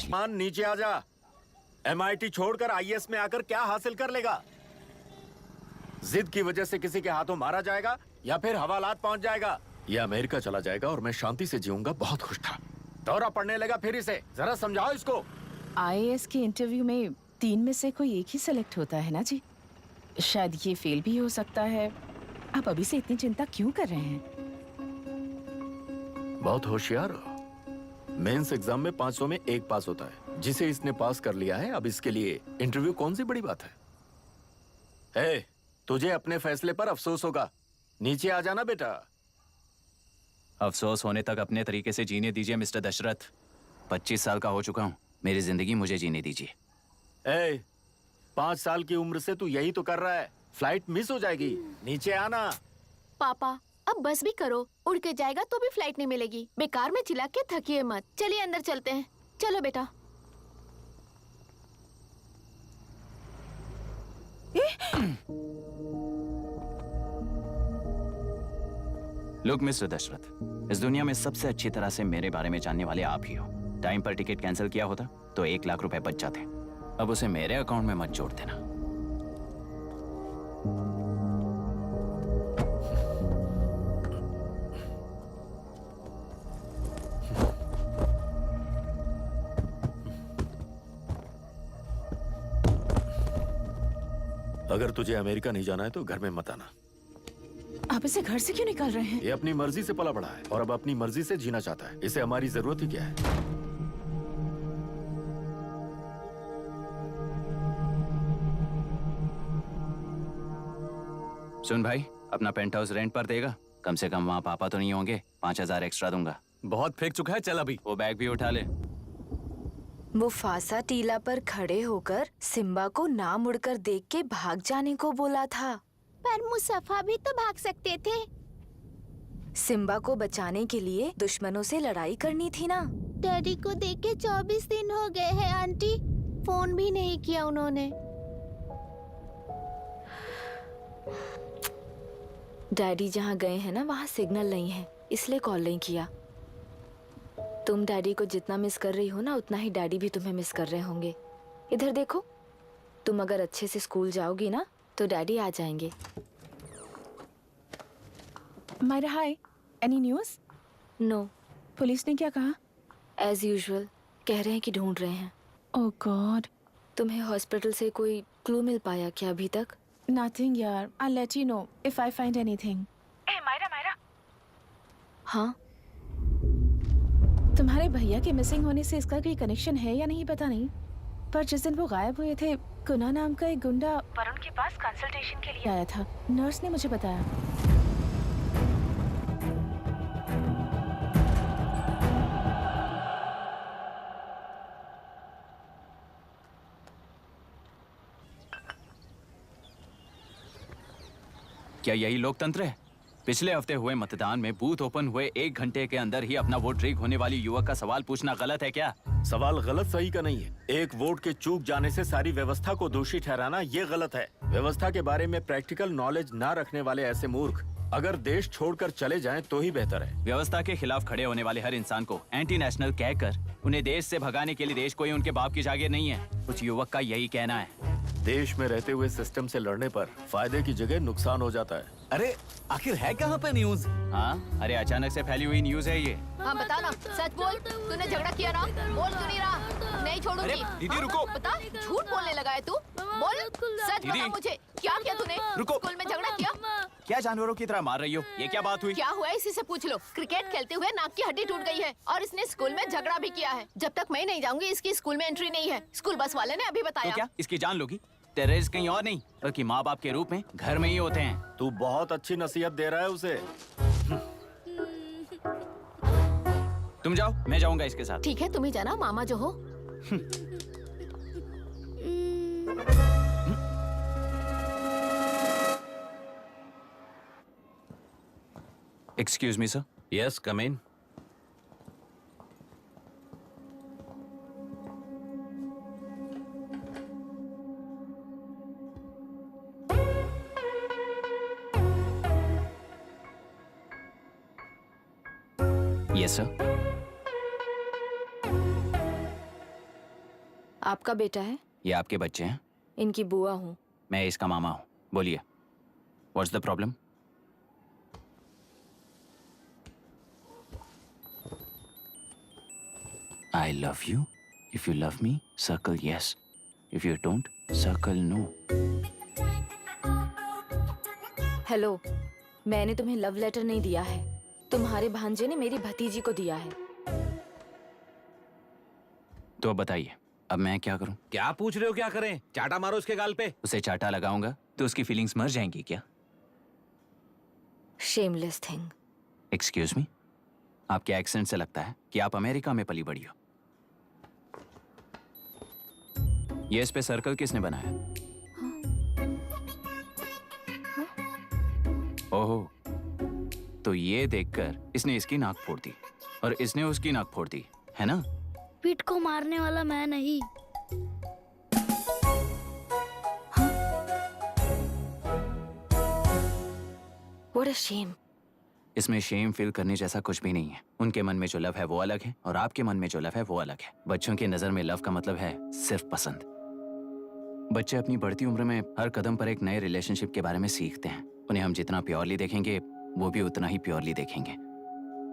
मान नीचे आ जा। MIT छोड़कर IAS में आकर क्या हासिल कर लेगा? जिद की वजह से किसी के हाथों मारा जाएगा या फिर हवालात पहुंच जाएगा या अमेरिका चला जाएगा और मैं शांति से जीऊंगा। बहुत खुश था। दौरा पड़ने लगा फिर इसे। जरा समझाओ इसको। IAS के इंटरव्यू में 3 में से कोई एक ही सेलेक्ट होता है ना जी। शायद ये फेल भी हो सकता है। आप अभी से इतनी चिंता क्यों कर रहे हैं? बहुत होशियार हो। मेंस एग्जाम में 500 में 1 पास होता है, जिसे इसने पास कर लिया है। अब इसके लिए इंटरव्यू कौन सी बड़ी बात है? तुझे अपने फैसले पर अफसोस होगा। नीचे आ जाना बेटा। अफसोस होने तक अपने तरीके से जीने दीजिए मिस्टर दशरथ। 25 साल का हो चुका हूँ। मेरी जिंदगी मुझे जीने दीजिए। 5 साल की उम्र से तू यही तो कर रहा है। फ्लाइट मिस हो जाएगी। नीचे आना। पापा अब बस भी करो। उड़ के जाएगा तो भी फ्लाइट नहीं मिलेगी। बेकार में चिल्ला के थकिए मत। चलिए अंदर चलते हैं। चलो बेटा। लुक मिस्टर दशरथ, इस दुनिया में सबसे अच्छी तरह से मेरे बारे में जानने वाले आप ही हो। टाइम पर टिकट कैंसिल किया होता तो 1 लाख रुपए बच जाते। अब उसे मेरे अकाउंट में मत जोड़ देना। अगर तुझे अमेरिका नहीं जाना है तो घर में मत आना। आप इसे घर से क्यों निकाल रहे हैं? ये अपनी मर्जी से पला बड़ा है और अब अपनी मर्जी से जीना चाहता है। इसे हमारी जरूरत ही क्या है? सुन भाई, अपना पेंट हाउस रेंट पर देगा? कम से कम वहाँ पापा तो नहीं होंगे। 5000 एक्स्ट्रा दूंगा। बहुत फेंक चुका है, चल अभी। वो बैग भी उठा ले। मुफासा टीला पर खड़े होकर सिम्बा को ना मुड़कर देख के भाग जाने को बोला था। पर मुसफा भी तो भाग सकते थे। सिम्बा को बचाने के लिए दुश्मनों से लड़ाई करनी थी ना। डैडी को देखे 24 दिन हो गए हैं आंटी। फोन भी नहीं किया उन्होंने। डैडी जहाँ गए हैं ना, वहाँ सिग्नल नहीं है, इसलिए कॉल नहीं किया। तुम डैडी को जितना मिस कर रही हो ना, उतना ही डैडी भी तुम्हें मिस कर रहे होंगे। इधर देखो, तुम अगर अच्छे से स्कूल जाओगी ना तो डैडी आ जाएंगे। मायरा हाय, एनी न्यूज़? नो। पुलिस ने क्या कहा? एज यूजुअल कह रहे हैं कि ढूंढ रहे हैं। ओह गॉड। तुम्हें हॉस्पिटल से कोई क्लू मिल पाया क्या अभी तक? नथिंग यार, I let you know if I find anything. Myra. हाँ, तुम्हारे भैया के मिसिंग होने से इसका कोई कनेक्शन है या नहीं पता नहीं, पर जिस दिन वो गायब हुए थे, कुना नाम का एक गुंडा वरुण के पास कंसल्टेशन के लिए आया था। नर्स ने मुझे बताया। क्या यही लोकतंत्र है? पिछले हफ्ते हुए मतदान में बूथ ओपन हुए 1 घंटे के अंदर ही अपना वोट रीक होने वाली युवक का सवाल पूछना गलत है क्या? सवाल गलत सही का नहीं है। एक वोट के चूक जाने से सारी व्यवस्था को दोषी ठहराना ये गलत है। व्यवस्था के बारे में प्रैक्टिकल नॉलेज ना रखने वाले ऐसे मूर्ख अगर देश छोड़कर चले जाएं तो ही बेहतर है। व्यवस्था के खिलाफ खड़े होने वाले हर इंसान को एंटी नेशनल कहकर उन्हें देश से भगाने के लिए देश कोई उनके बाप की जागीर नहीं है। कुछ युवक का यही कहना है। देश में रहते हुए सिस्टम से लड़ने पर फायदे की जगह नुकसान हो जाता है। अरे आखिर है कहाँ पे न्यूज़? हाँ, अरे अचानक से फैली हुई न्यूज़ है ये। हाँ बता ना, सच बोल। तूने झगड़ा किया ना? बोल क्यों नहीं रहा? नहीं छोड़ूंगी। दीदी रुको। बता, झूठ बोलने लगा है तू? बोल, सच बता मुझे, क्या किया तूने? रुको। स्कूल में झगड़ा किया? क्या जानवरों की तरह मार रही हो? ये क्या बात हुई? क्या हुआ इसी से पूछ लो। क्रिकेट खेलते हुए नाक की हड्डी टूट गई है और इसने स्कूल में झगड़ा भी किया है। जब तक मैं नहीं जाऊंगी इसकी स्कूल में एंट्री नहीं है। स्कूल बस वाले ने अभी बताया। तो क्या इसकी जान लोगी? टेररिस्ट कहीं और नहीं बल्कि माँ बाप के रूप में घर में ही होते हैं। तू बहुत अच्छी नसीहत दे रहा है उसे। तुम जाओ, मैं जाऊंगा इसके साथ। ठीक है, तुम ही जाना, मामा जो हो। Excuse me sir. Yes, come in. Yes sir. आपका बेटा है? ये आपके बच्चे हैं? इनकी बुआ हूँ। मैं इसका मामा हूँ। बोलिए, what's the problem? I love you. If you love me, circle yes. If you don't, circle no. Hello, मैंने तुम्हें लव लेटर नहीं दिया है। तुम्हारे भांजे ने मेरी भतीजी को दिया है। तो अब बताइए, अब मैं क्या करूं? क्या पूछ रहे हो? क्या करें? चाटा मारो इसके गाल पे। उसे चाटा लगाऊंगा तो उसकी फीलिंग्स मर जाएंगी क्या? Shameless thing. एक्सक्यूज मी, आपके एक्सेंट से लगता है कि आप अमेरिका में पली बड़ी हो। ये इस पे सर्कल किसने बनाया? ओहो, तो ये देखकर इसने इसकी नाक फोड़ दी और इसने उसकी नाक फोड़ दी, है ना? पीठ को मारने वाला मैं नहीं। What a shame. इसमें शेम फील करने जैसा कुछ भी नहीं है। उनके मन में जो लव है वो अलग है और आपके मन में जो लव है वो अलग है। बच्चों की नजर में लव का मतलब है सिर्फ पसंद। बच्चे अपनी बढ़ती उम्र में हर कदम पर एक नए रिलेशनशिप के बारे में सीखते हैं। उन्हें हम जितना प्योरली देखेंगे वो भी उतना ही प्योरली देखेंगे।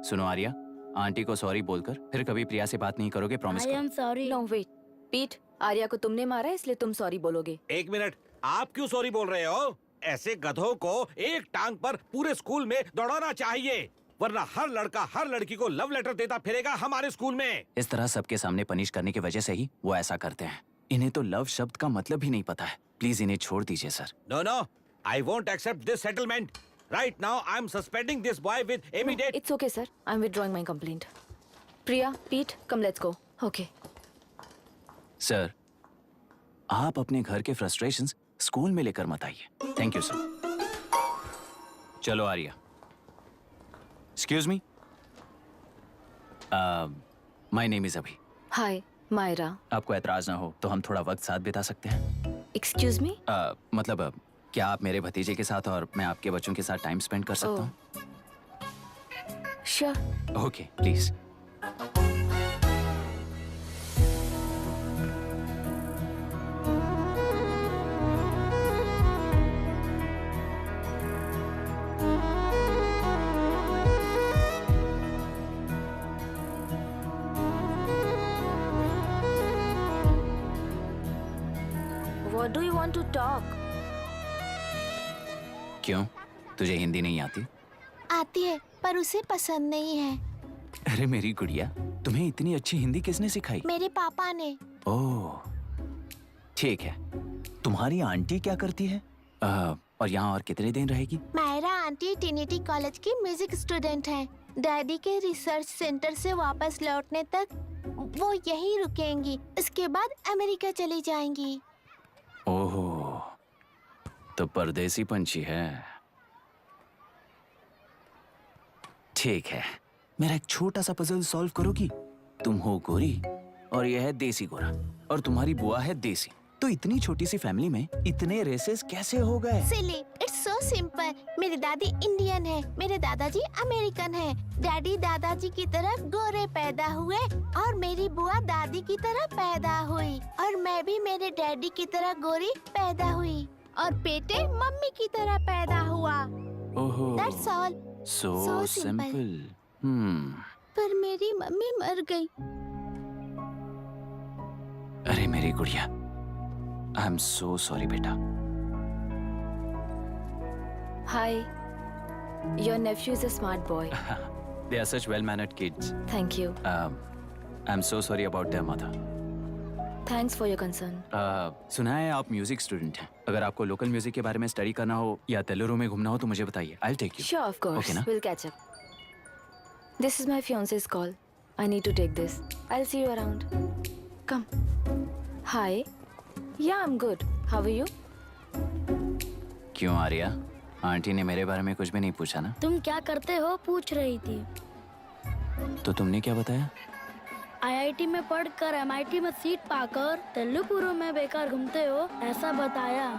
सुनो आर्या, आंटी को सॉरी बोलकर फिर कभी प्रिया से बात नहीं करोगे, प्रॉमिस आई करो। Am sorry. No wait. पीट, आर्या को तुमने मारा इसलिए तुम सॉरी बोलोगे। एक मिनट, आप क्यों सॉरी बोल रहे हो? ऐसे गधों को एक टांग पर पूरे स्कूल में दौड़ाना चाहिए, वरना हर लड़का हर लड़की को लव लेटर देता फिरेगा हमारे स्कूल में। इस तरह सबके सामने पनिश करने की वजह से ही वो ऐसा करते हैं। इन्हें तो लव शब्द का मतलब ही नहीं पता है। प्लीज इन्हें छोड़ दीजिए sir. No no, I won't accept this settlement. Right now I am suspending this boy with immediate. It's okay sir. I'm withdrawing my complaint. Priya, पीट, come let's go. Okay. Sir, आप अपने घर के फ्रस्ट्रेशंस स्कूल में लेकर मत आइए। Thank you sir. चलो Arya. Excuse me, my name is Abhi. Hi, Myra. आपको एतराज ना हो तो हम थोड़ा वक्त साथ बिता सकते हैं? Excuse me? मतलब क्या आप मेरे भतीजे के साथ और मैं आपके बच्चों के साथ टाइम स्पेंड कर सकता हूँ? Sure. Okay, please. What do you want to talk? क्यों, तुझे हिंदी नहीं आती? आती है, पर उसे पसंद नहीं है। अरे मेरी गुड़िया, तुम्हें इतनी अच्छी हिंदी किसने सिखाई? मेरे पापा ने। ओह, ठीक है। तुम्हारी आंटी क्या करती है? और यहाँ और कितने दिन रहेगी? मायरा आंटी ट्रिनिटी कॉलेज की म्यूजिक स्टूडेंट है। डैडी के रिसर्च सेंटर से वापस लौटने तक वो यहीं रुकेंगी। इसके बाद अमेरिका चली जाएंगी। ओहो, तो परदेसी पंछी है। ठीक है, मेरा एक छोटा सा पजल सॉल्व करोगी? तुम हो गोरी और यह है देसी गोरा और तुम्हारी बुआ है देसी। तो इतनी छोटी सी फैमिली में इतने रेसेस कैसे हो गए? सिली, इट्स सो सिंपल। मेरी दादी इंडियन है, मेरे दादाजी अमेरिकन है। डैडी दादाजी की तरह गोरे पैदा हुए और मेरी बुआ दादी की तरह पैदा हुई और मैं भी मेरे डैडी की तरह गोरी पैदा हुई और बेटे मम्मी की तरह पैदा हुआ। ओहो, That's all. So So simple. Simple. पर मेरी मम्मी मर गई। अरे मेरी गुड़िया, आई एम सो सॉरी बेटा। Hi. Your nephew is a smart boy. They are such well-mannered kids. Thank you. I'm so sorry about their mother. Thanks for your concern. सुना है आप म्यूजिक स्टूडेंट हैं। अगर आपको लोकल म्यूजिक के बारे में स्टडी करना हो या तेलुरु में घूमना हो तो मुझे बताइए। I'll take you. Sure, of course. Okay ना? We'll catch up. This is my fiance's call. I need to take this. I'll see you around. Come. Hi. Yeah, I'm good. How are you? क्यों Arya? Aunty ने मेरे बारे में कुछ भी नहीं पूछा ना? तुम क्या करते हो पूछ रही थी। तो तुमने क्या बताया? आईआईटी में पढ़कर एमआईटी में सीट पाकर तेलुपुरु में बेकार घूमते हो ऐसा बताया।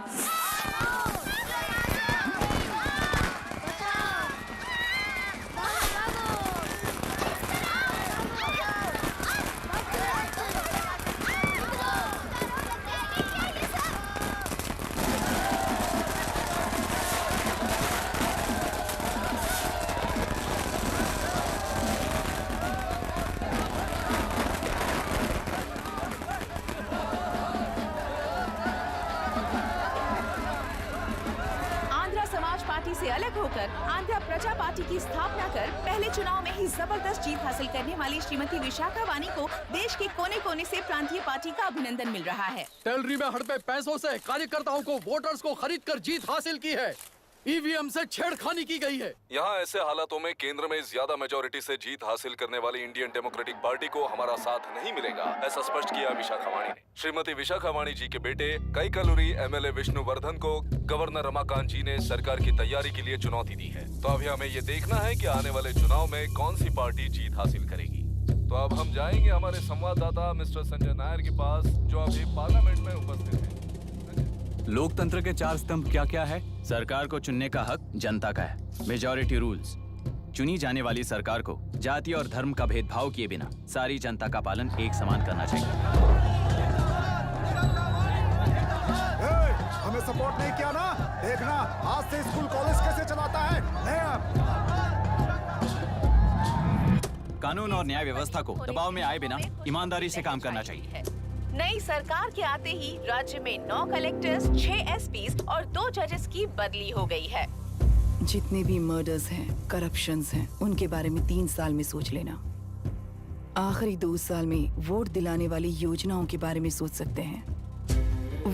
से अलग होकर आंध्र प्रजा पार्टी की स्थापना कर पहले चुनाव में ही जबरदस्त जीत हासिल करने वाली श्रीमती विशाखा वानी को देश के कोने कोने से प्रांतीय पार्टी का अभिनंदन मिल रहा है। टेलरी में हड़पे पैसों से कार्यकर्ताओं को वोटर्स को खरीद कर जीत हासिल की है। ईवीएम से छेड़खानी की गई है। यहाँ ऐसे हालातों में केंद्र में ज्यादा मेजोरिटी से जीत हासिल करने वाली इंडियन डेमोक्रेटिक पार्टी को हमारा साथ नहीं मिलेगा, ऐसा स्पष्ट किया विशाखा वाणी ने। श्रीमती विशाखा वाणी जी के बेटे कैकलुरी एमएलए विष्णुवर्धन को गवर्नर रमाकांत जी ने सरकार की तैयारी के लिए चुनौती दी है। तो अभी हमें ये देखना है कि आने वाले चुनाव में कौन सी पार्टी जीत हासिल करेगी। तो अब हम जाएंगे हमारे संवाददाता मिस्टर संजय नायर के पास, जो अभी पार्लियामेंट में उपस्थित है। लोकतंत्र के 4 स्तंभ क्या क्या है? सरकार को चुनने का हक जनता का है, मेजॉरिटी रूल्स। चुनी जाने वाली सरकार को जाति और धर्म का भेदभाव किए बिना सारी जनता का पालन एक समान करना चाहिए। हमें सपोर्ट नहीं किया ना, देखना आज से स्कूल कॉलेज कैसे चलाता है। कानून और न्याय व्यवस्था को दबाव में आए बिना ईमानदारी से काम करना चाहिए। नई सरकार के आते ही राज्य में 9 कलेक्टर्स, 6 एसपीज और 2 जजेस की बदली हो गई है। जितने भी मर्डर्स हैं, करप्शंस हैं, उनके बारे में 3 साल में सोच लेना। आखिरी 2 साल में वोट दिलाने वाली योजनाओं के बारे में सोच सकते हैं।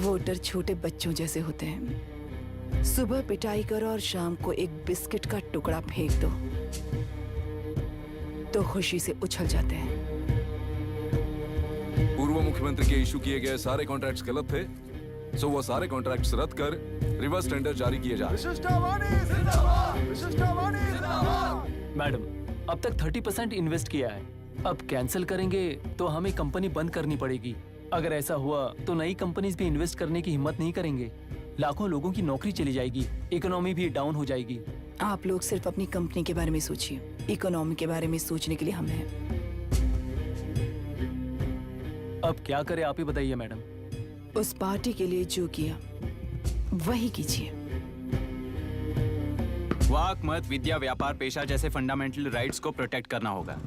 वोटर छोटे बच्चों जैसे होते हैं। सुबह पिटाई करो और शाम को एक बिस्किट का टुकड़ा फेंक दो तो खुशी से उछल जाते हैं। पूर्व मुख्यमंत्री के इशू किए गए सारे कॉन्ट्रैक्ट्स गलत थे, सो वो सारे कॉन्ट्रैक्ट्स रद्द कर रिवर्स टेंडर जारी किए जा रहे हैं। मैडम, अब तक 30% इन्वेस्ट किया है। अब कैंसिल करेंगे तो हमें कंपनी बंद करनी पड़ेगी। अगर ऐसा हुआ तो नई कंपनीज भी इन्वेस्ट करने की हिम्मत नहीं करेंगे। लाखों लोगों की नौकरी चली जाएगी, इकोनॉमी भी डाउन हो जाएगी। आप लोग सिर्फ अपनी कंपनी के बारे में सोचिए, इकोनॉमी के बारे में सोचने के लिए हम हैं। अब क्या करें आप ही बताइए मैडम। उस पार्टी के लिए जो किया वही कीजिए। वाक, मत, विद्या, व्यापार, पेशा जैसे फंडामेंटल राइट्स को प्रोटेक्ट करना होगा।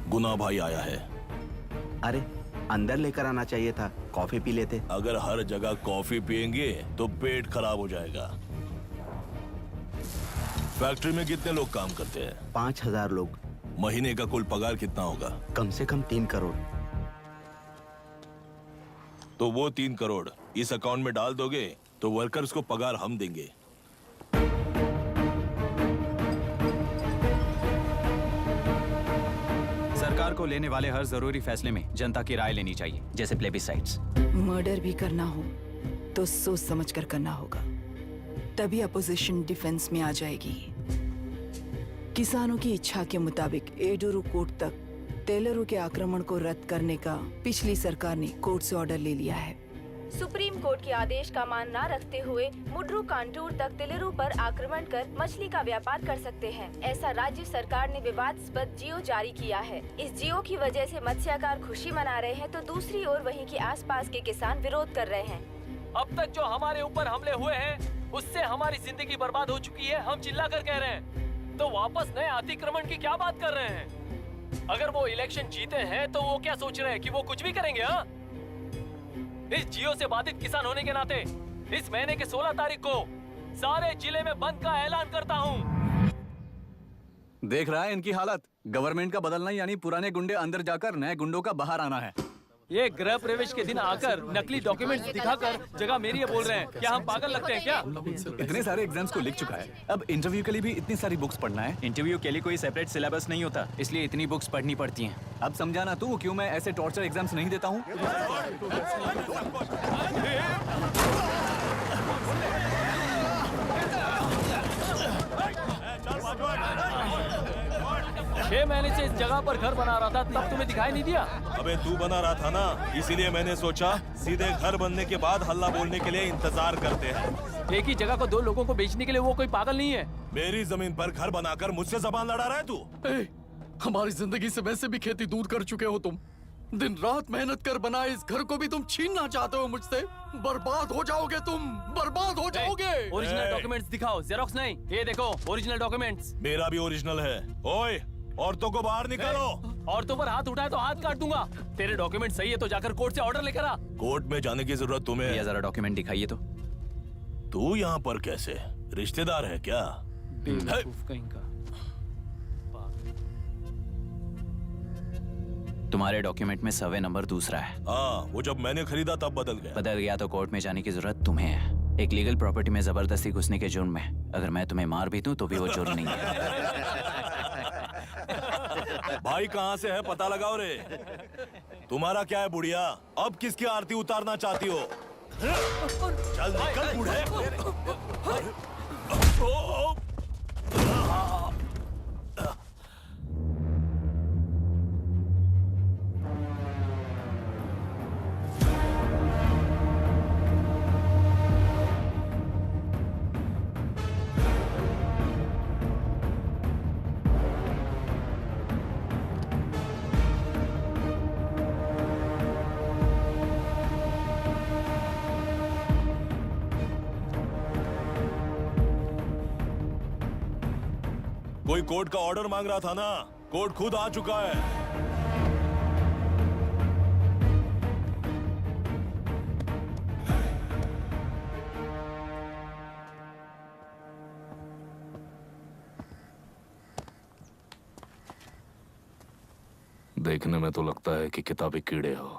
गुना भाई आया है। अरे अंदर लेकर आना चाहिए था, कॉफी पी लेते। अगर हर जगह कॉफी पियेंगे तो पेट खराब हो जाएगा। फैक्ट्री में कितने लोग काम करते हैं? 5000 लोग। महीने का कुल पगार कितना होगा? कम से कम 3 करोड़। तो वो 3 करोड़ इस अकाउंट में डाल दोगे तो वर्कर्स को पगार हम देंगे। सरकार को लेने वाले हर जरूरी फैसले में जनता की राय लेनी चाहिए, जैसे प्लेबिसाइट्स। मर्डर भी करना हो तो सोच समझ कर करना होगा, तभी अपोजिशन डिफेंस में आ जाएगी। किसानों की इच्छा के मुताबिक एडुरु कोर्ट तक तेलुरु के आक्रमण को रद्द करने का पिछली सरकार ने कोर्ट से ऑर्डर ले लिया है। सुप्रीम कोर्ट के आदेश का मान न रखते हुए मुड्रू कांटूर तक तेलुरु पर आक्रमण कर मछली का व्यापार कर सकते हैं, ऐसा राज्य सरकार ने विवादास्पद जियो जारी किया है। इस जियो की वजह से मत्स्यकार खुशी मना रहे हैं तो दूसरी ओर वहीं के आसपास के किसान विरोध कर रहे हैं। अब तक जो हमारे ऊपर हमले हुए हैं उससे हमारी जिंदगी बर्बाद हो चुकी है, हम चिल्ला कर कह रहे हैं। तो वापस नए अतिक्रमण की क्या बात कर रहे हैं? अगर वो इलेक्शन जीते हैं तो वो क्या सोच रहे हैं कि वो कुछ भी करेंगे? हाँ, इस जियो से बाधित किसान होने के नाते इस महीने के 16 तारीख को सारे जिले में बंद का ऐलान करता हूँ। देख रहा है इनकी हालत। गवर्नमेंट का बदलना यानी पुराने गुंडे अंदर जाकर नए गुंडों का बाहर आना है। ये गृह प्रवेश के दिन आकर नकली डॉक्यूमेंट्स दिखाकर जगह मेरी है बोल रहे हैं। क्या हम पागल लगते हैं क्या? इतने सारे एग्जाम्स को लिख चुका है, अब इंटरव्यू के लिए भी इतनी सारी बुक्स पढ़ना है। इंटरव्यू के लिए कोई सेपरेट सिलेबस नहीं होता, इसलिए इतनी बुक्स पढ़नी पड़ती हैं। अब समझाना तू क्यों मैं ऐसे टॉर्चर एग्जाम्स नहीं देता हूँ। 6 महीने से इस जगह पर घर बना रहा था, तब तुम्हें दिखाई नहीं दिया? अबे तू बना रहा था ना, इसीलिए मैंने सोचा सीधे घर बनने के बाद हल्ला बोलने के लिए इंतजार करते हैं। एक ही जगह को 2 लोगों को बेचने के लिए वो कोई पागल नहीं है। मेरी जमीन पर घर बनाकर मुझसे जबान लड़ा रहा है तू। हमारी जिंदगी से वैसे भी खेती दूर कर चुके हो तुम। दिन रात मेहनत कर बनाए इस घर को भी तुम छीनना चाहते हो मुझसे। बर्बाद हो जाओगे तुम, बर्बाद हो जाओगे। ओरिजिनल डॉक्यूमेंट्स दिखाओ, जेरोक्स नहीं। ये देखो ओरिजिनल डॉक्यूमेंट्स। मेरा भी ओरिजिनल है। ओए, औरतों को बाहर निकालो। औरतों पर हाथ उठाए तो हाथ काट दूंगा। तेरे डॉक्यूमेंट सही है तो जाकर कोर्ट से ऑर्डर लेकर आ। कोर्ट में जाने की जरूरत तुम्हें? ये जरा डॉक्यूमेंट दिखाइए तो। तू यहाँ पर कैसे? रिश्तेदार है क्या? कहीं का। तुम्हारे डॉक्यूमेंट में सर्वे नंबर दूसरा है। हाँ, वो जब मैंने खरीदा तब बदल गया। बदल गया तो कोर्ट में जाने की जरूरत तुम्हें है। एक लीगल प्रॉपर्टी में जबरदस्ती घुसने के जुर्म में अगर मैं तुम्हें मार भी दूं तो भी वो जुर्म नहीं है। भाई कहाँ से है पता लगाओ रे। तुम्हारा क्या है बुढ़िया? अब किसकी आरती उतारना चाहती हो? चल निकल बूढ़े। कोई कोर्ट का ऑर्डर मांग रहा था ना, कोर्ट खुद आ चुका है। देखने में तो लगता है कि किताबी कीड़े हो।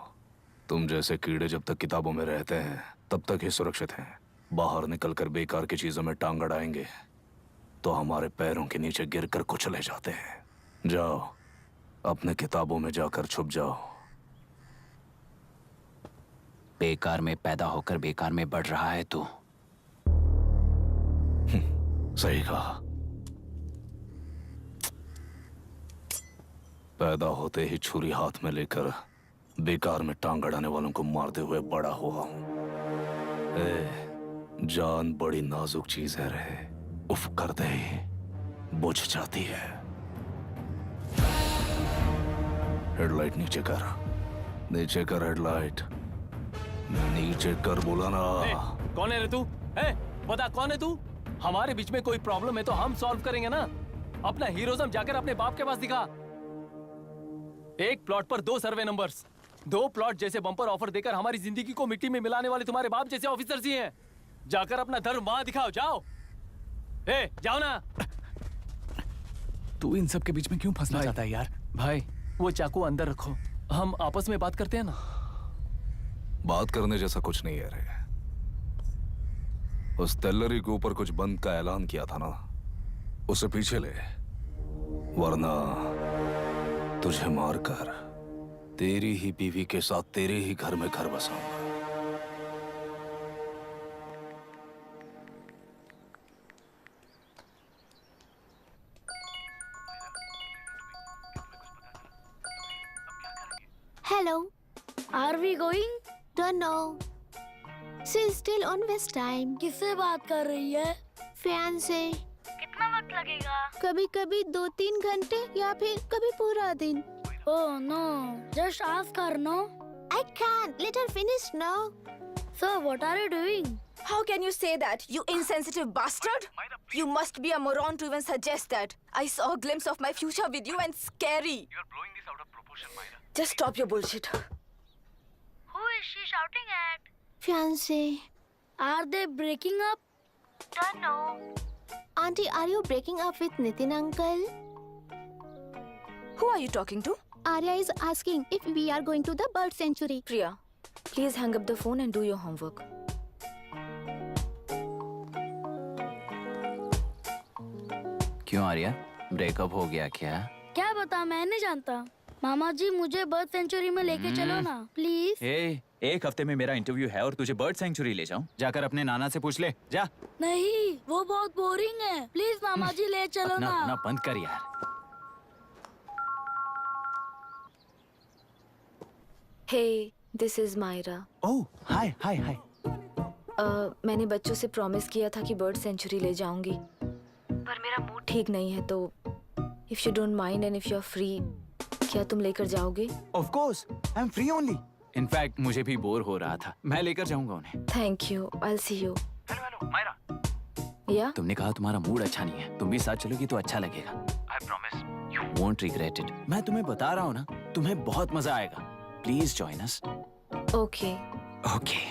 तुम जैसे कीड़े जब तक किताबों में रहते हैं तब तक ही सुरक्षित हैं। बाहर निकलकर बेकार की चीजों में टांग अड़ाएंगे तो हमारे पैरों के नीचे गिरकर कुचले जाते हैं। जाओ, अपने किताबों में जाकर छुप जाओ। बेकार में पैदा होकर बेकार में बढ़ रहा है तू। सही कहा। पैदा होते ही छुरी हाथ में लेकर बेकार में टांग अड़ाने वालों को मारते हुए बड़ा हुआ हूं। जान बड़ी नाजुक चीज है रे, उफ करते ही बुझ जाती है। हेडलाइट नीचे कर, नीचे कर हेडलाइट, नीचे कर बोला ना। कौन है रे तू? बता कौन है तू? हमारे बीच में कोई प्रॉब्लम है तो हम सॉल्व करेंगे ना। अपना हीरोइज्म जाकर अपने बाप के पास दिखा। एक प्लॉट पर 2 सर्वे नंबर्स, 2 प्लॉट जैसे बम्पर ऑफर देकर हमारी जिंदगी को मिट्टी में मिलाने वाले तुम्हारे बाप जैसे ऑफिसर्स ही हैं। जाकर अपना धर्म वहां दिखाओ, जाओ। जाओ ना। तू इन सब के बीच में क्यों फंसना चाहता है यार? भाई वो चाकू अंदर रखो, हम आपस में बात करते हैं ना। बात करने जैसा कुछ नहीं है रे। उस तेलरी के ऊपर कुछ बंद का ऐलान किया था ना, उसे पीछे ले, वरना तुझे मारकर तेरी ही बीवी के साथ तेरे ही घर में घर बसाऊंगा। Hello. Are we going? Don't know. She's still on West time. किससे बात कर रही है? फैन से। कितना वक्त लगेगा? कभी कभी 2-3 घंटे या फिर कभी पूरा दिन। Oh no, just ask her, no? I can't. Let her finish now. Sir, what are you doing? How can you say that, you insensitive bastard? You must be a moron to even suggest that. I saw a glimpse of my future with you and scary. You are blowing this out of proportion, Myra. Just stop your bullshit. Who is she shouting at? Fiancé. Are they breaking up? Don't know. Auntie, are you breaking up with Nitin uncle? Who are you talking to? Arya is asking if we are going to the bird sanctuary. Priya, please hang up the phone and do your homework. क्यों Arya, breakup हो गया क्या? क्या बता, मैं नहीं जानता। मामा जी मुझे बर्ड सेंचुरी में लेके चलो ना प्लीज। एक हफ्ते में मेरा इंटरव्यू है और तुझे बर्ड सेंचुरी ले जाऊं? जाकर अपने नाना से पूछ ले, जा। नहीं, वो बहुत बोरिंग है, प्लीज मामा जी ले चलो ना। अपना बंद कर यार। Hey, this is Myra. ओह, हाय हाय हाय। मैंने बच्चों से प्रॉमिस किया था कि बर्ड सेंचुरी ले जाऊंगी, पर मेरा मूड ठीक नहीं है, तो if you don't mind and if you are free, क्या तुम लेकर जाओगे? Of course, I am free only. In fact मुझे भी बोर हो रहा था, मैं लेकर जाऊंगा उन्हें। Thank you, I will see you. Hello Myra. या तुमने कहा तुम्हारा मूड अच्छा नहीं है, तुम भी साथ चलोगी तो अच्छा लगेगा। I promise. You won't regret it. मैं तुम्हें बता रहा हूँ ना, तुम्हें बहुत मजा आएगा। Please join us. Okay. Okay.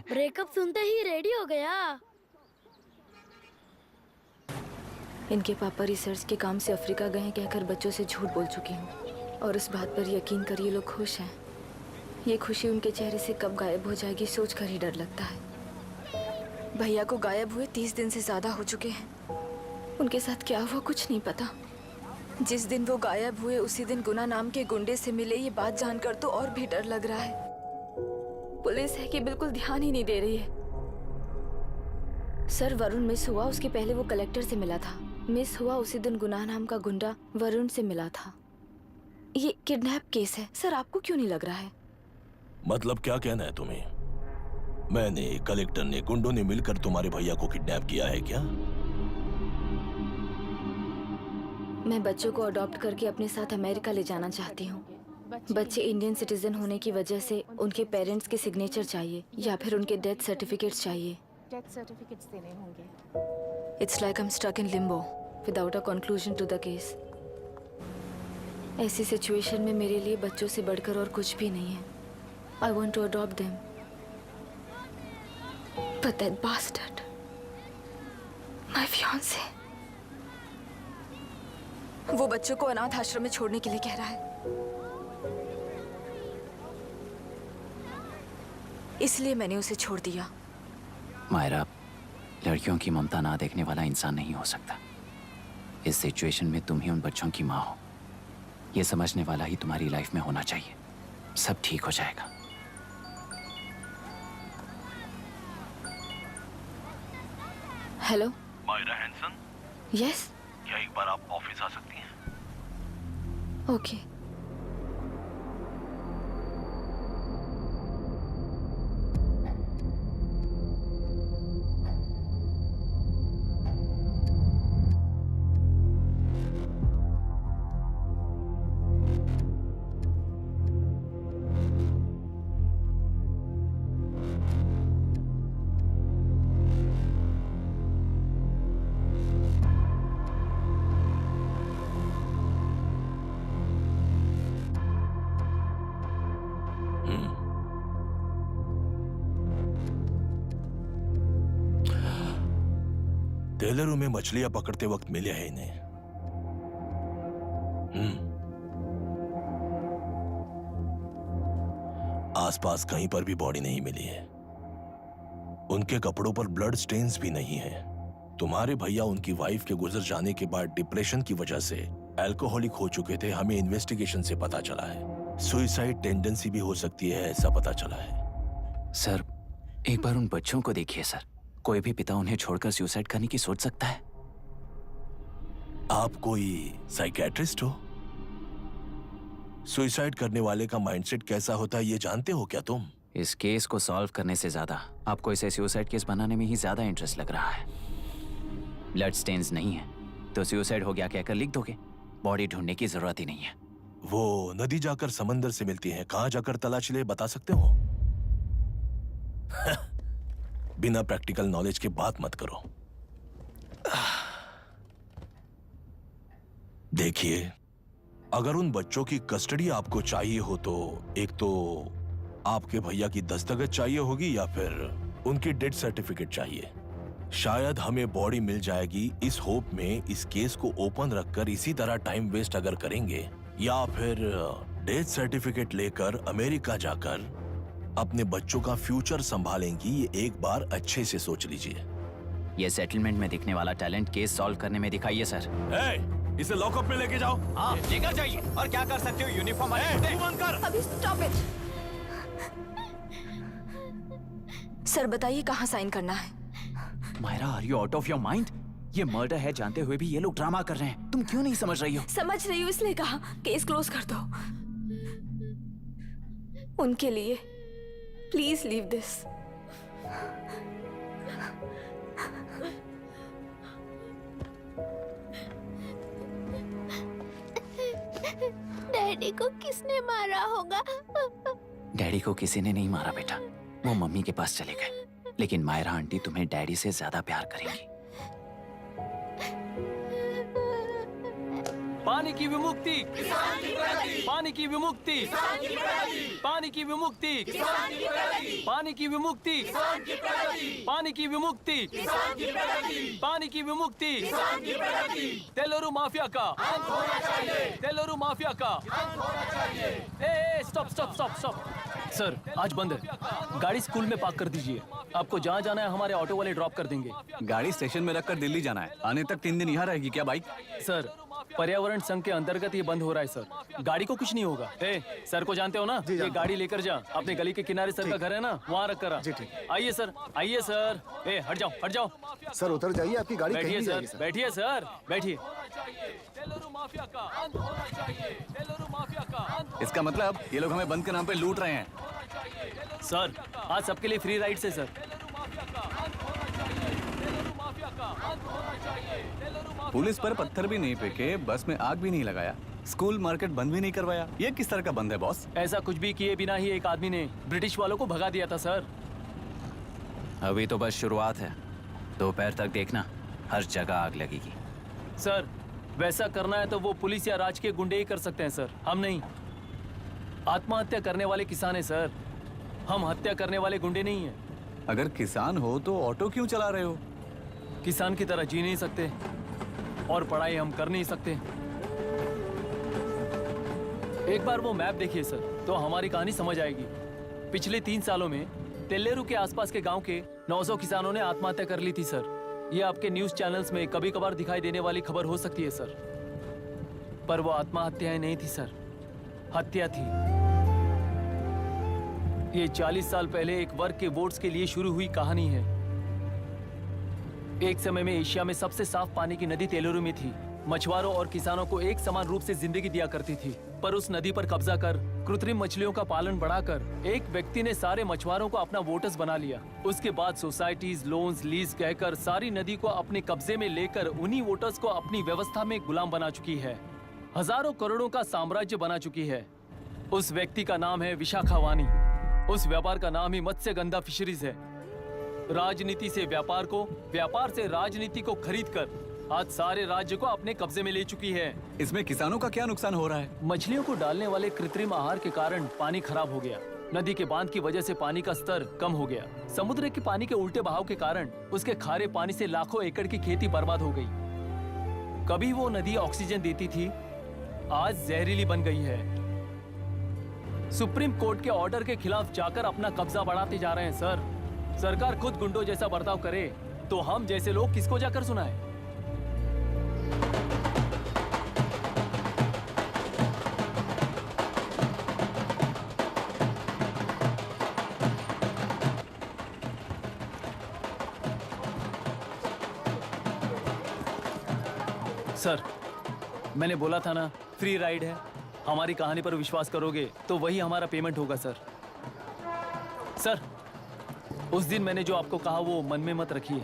Breakup सुनते ही रेडी हो गया। इनके पापा रिसर्च के काम से अफ्रीका गए हैं कहकर बच्चों से झूठ बोल चुकी हूँ, और इस बात पर यकीन कर ये लोग खुश हैं। ये खुशी उनके चेहरे से कब गायब हो जाएगी सोच कर ही डर लगता है। भैया को गायब हुए 30 दिन से ज्यादा हो चुके हैं। उनके साथ क्या हुआ कुछ नहीं पता। जिस दिन वो गायब हुए उसी दिन गुना नाम के गुंडे से मिले, ये बात जानकर तो और भी डर लग रहा है। पुलिस है कि बिल्कुल ध्यान ही नहीं दे रही है। सर, वरुण मिस हुआ उसके पहले वो कलेक्टर से मिला था। मिस हुआ उसी दिन गुनाह नाम का गुंडा वरुण से मिला था। ये किडनैप केस है सर, आपको क्यों नहीं लग रहा है? मतलब क्या कहना है तुम्हें? मैंने, कलेक्टर ने, गुंडों ने मिलकर तुम्हारे भैया को किडनैप किया है क्या? मैं बच्चों को अडॉप्ट करके अपने साथ अमेरिका ले जाना चाहती हूँ। बच्चे इंडियन सिटीजन होने की वजह से उनके पेरेंट्स के सिग्नेचर चाहिए या फिर उनके डेथ सर्टिफिकेट्स चाहिए। डेथ सर्टिफिकेट्स देने होंगे। It's like I am stuck in limbo without a conclusion to the case. ऐसी सिचुएशन में मेरे लिए बच्चों से बढ़कर और कुछ भी नहीं है। I want to adopt them, but that bastard, my fiancee, वो बच्चों को अनाथ आश्रम में छोड़ने के लिए कह रहा है। इसलिए मैंने उसे छोड़ दिया। मायरा, लड़कियों की ममता ना देखने वाला इंसान नहीं हो सकता। इस सिचुएशन में तुम ही उन बच्चों की माँ हो, ये समझने वाला ही तुम्हारी लाइफ में होना चाहिए। सब ठीक हो जाएगा। हेलो मायरा हैंसन, यस, क्या एक बार आप ऑफिस आ सकती हैं? ओके। टेलरों में मछलियां पकड़ते वक्त मिले हैं इन्हें। आसपास कहीं पर भी बॉडी नहीं मिली है। उनके कपड़ों पर ब्लड स्टेन्स भी नहीं है। तुम्हारे भैया उनकी वाइफ के गुजर जाने के बाद डिप्रेशन की वजह से अल्कोहलिक हो चुके थे, हमें इन्वेस्टिगेशन से पता चला है। सुसाइड टेंडेंसी भी हो सकती है, ऐसा पता चला है। सर, एक बार उन बच्चों को देखिए सर। कोई भी पिता उन्हें छोड़कर सुसाइड करने की सोच सकता है? आप कोई साइकियाट्रिस्ट हो? सुसाइड करने वाले का माइंडसेट कैसा होता है ये जानते हो क्या तुम? इस केस को सॉल्व करने से ज्यादा आपको इसे सुसाइड केस बनाने में ही ज्यादा इंटरेस्ट लग रहा है। ब्लड स्टेन्स नहीं है तो सुसाइड हो गया कहकर लिख दोगे। बॉडी ढूंढने की जरूरत ही नहीं है। वो नदी जाकर समंदर से मिलती है, कहाँ जाकर तलाश ले बता सकते हो? बिना प्रैक्टिकल नॉलेज के बात मत करो। देखिए, अगर उन बच्चों की कस्टडी आपको चाहिए हो तो एक तो आपके भैया की दस्तखत चाहिए होगी या फिर उनकी डेथ सर्टिफिकेट चाहिए। शायद हमें बॉडी मिल जाएगी इस होप में इस केस को ओपन रखकर इसी तरह टाइम वेस्ट अगर करेंगे, या फिर डेथ सर्टिफिकेट लेकर अमेरिका जाकर अपने बच्चों का फ्यूचर संभालेंगी, ये एक बार अच्छे से सोच लीजिए। ये सेटलमेंट में दिखने वाला टैलेंट केस सॉल्व करने में दिखाइए सर। इसे लॉकअप में लेके जाओ। हाँ, लेकर जाइए। और क्या कर सकते हो, यूनिफॉर्म अभी स्टॉप इट। सर बताइए कहाँ साइन करना है? Myra, are you out of your mind? ये मर्डर है जानते हुए भी ये लोग ड्रामा कर रहे हैं। तुम क्यों नहीं समझ रही हो? समझ रही हूँ, इसलिए कहा केस क्लोज कर दो। उनके लिए प्लीज लीव दिस। डैडी को किसने मारा होगा? डैडी को किसी ने नहीं मारा बेटा, वो मम्मी के पास चले गए। लेकिन मायरा आंटी तुम्हें डैडी से ज्यादा प्यार करेंगी। पानी की विमुक्ति, पानी की विमुक्ति, पानी की विमुक्ति, पानी की विमुक्ति, पानी की विमुक्ति, पानी की विमुक्ति, तेलुरु माफिया का, तेलुरु माफिया का। Stop stop stop stop. Sir आज बंद है, गाड़ी स्कूल में पार्क कर दीजिए। आपको जहाँ जाना है हमारे ऑटो वाले ड्रॉप कर देंगे। गाड़ी स्टेशन में रखकर दिल्ली जाना है, आने तक 3 दिन यहाँ रहेगी क्या बाइक? सर पर्यावरण संघ के अंतर्गत ये बंद हो रहा है सर, गाड़ी को कुछ नहीं होगा। सर को जानते हो ना, ये गाड़ी लेकर जा, अपने गली के किनारे सर का घर है ना, वहाँ रख कर। आइए सर, आइए सर। हट जाओ हट जाओ। सर उतर जाइए, आपकी गाड़ी कहीं बैठिए नहीं सर, जाएगी, सर। बैठिए सर, बैठिए। इसका मतलब ये लोग हमें बंद के नाम पे लूट रहे हैं। सर आज सबके लिए फ्री राइड से सर। पुलिस पर पत्थर भी नहीं फेंके, बस में आग भी नहीं लगाया, स्कूल मार्केट बंद भी नहीं करवाया। ये किस तरह का बंद है बॉस? ऐसा कुछ भी किए बिना ही एक आदमी ने ब्रिटिश वालों को भगा दिया था सर। अभी तो बस शुरुआत है, दोपहर तक देखना हर जगह आग लगेगी। सर वैसा करना है तो वो पुलिस या राज के गुंडे ही कर सकते हैं सर, हम नहीं। आत्महत्या करने वाले किसान हैं सर, हम हत्या करने वाले गुंडे नहीं हैं। अगर किसान हो तो ऑटो क्यों चला रहे हो? किसान की तरह जी नहीं सकते और पढ़ाई हम कर नहीं सकते। एक बार वो मैप देखिए सर, तो हमारी कहानी समझ आएगी। पिछले 3 सालों में तेल्लेरू के आसपास के गांव के 900 किसानों ने आत्महत्या कर ली थी सर। ये आपके न्यूज चैनल्स में कभी कभार दिखाई देने वाली खबर हो सकती है सर, पर वो आत्महत्याएं नहीं थी सर, हत्या थी। ये 40 साल पहले एक वर्ग के वोट्स के लिए शुरू हुई कहानी है। एक समय में एशिया में सबसे साफ पानी की नदी तेलुरु में थी। मछुआरों और किसानों को एक समान रूप से जिंदगी दिया करती थी, पर उस नदी पर कब्जा कर कृत्रिम मछलियों का पालन बढ़ाकर एक व्यक्ति ने सारे मछुआरों को अपना वोटर्स बना लिया। उसके बाद सोसाइटीज, लोन्स, लीज कहकर सारी नदी को अपने कब्जे में लेकर उन्हीं वोटर्स को अपनी व्यवस्था में गुलाम बना चुकी है। हजारों करोड़ों का साम्राज्य बना चुकी है। उस व्यक्ति का नाम है विशाखावानी। उस व्यापार का नाम ही मत्स्यगंधा फिशरीज है। राजनीति से व्यापार को, व्यापार से राजनीति को खरीदकर आज सारे राज्य को अपने कब्जे में ले चुकी है। इसमें किसानों का क्या नुकसान हो रहा है? मछलियों को डालने वाले कृत्रिम आहार के कारण पानी खराब हो गया। नदी के बांध की वजह से पानी का स्तर कम हो गया। समुद्र के पानी के उल्टे बहाव के कारण उसके खारे पानी से लाखों एकड़ की खेती बर्बाद हो गई। कभी वो नदी ऑक्सीजन देती थी, आज जहरीली बन गई है। सुप्रीम कोर्ट के ऑर्डर के खिलाफ जाकर अपना कब्जा बढ़ाते जा रहे हैं सर। सरकार खुद गुंडों जैसा बर्ताव करे तो हम जैसे लोग किसको जाकर सुनाएं? सर मैंने बोला था ना, फ्री राइड है। हमारी कहानी पर विश्वास करोगे तो वही हमारा पेमेंट होगा सर। सर उस दिन मैंने जो आपको कहा वो मन में मत रखिए।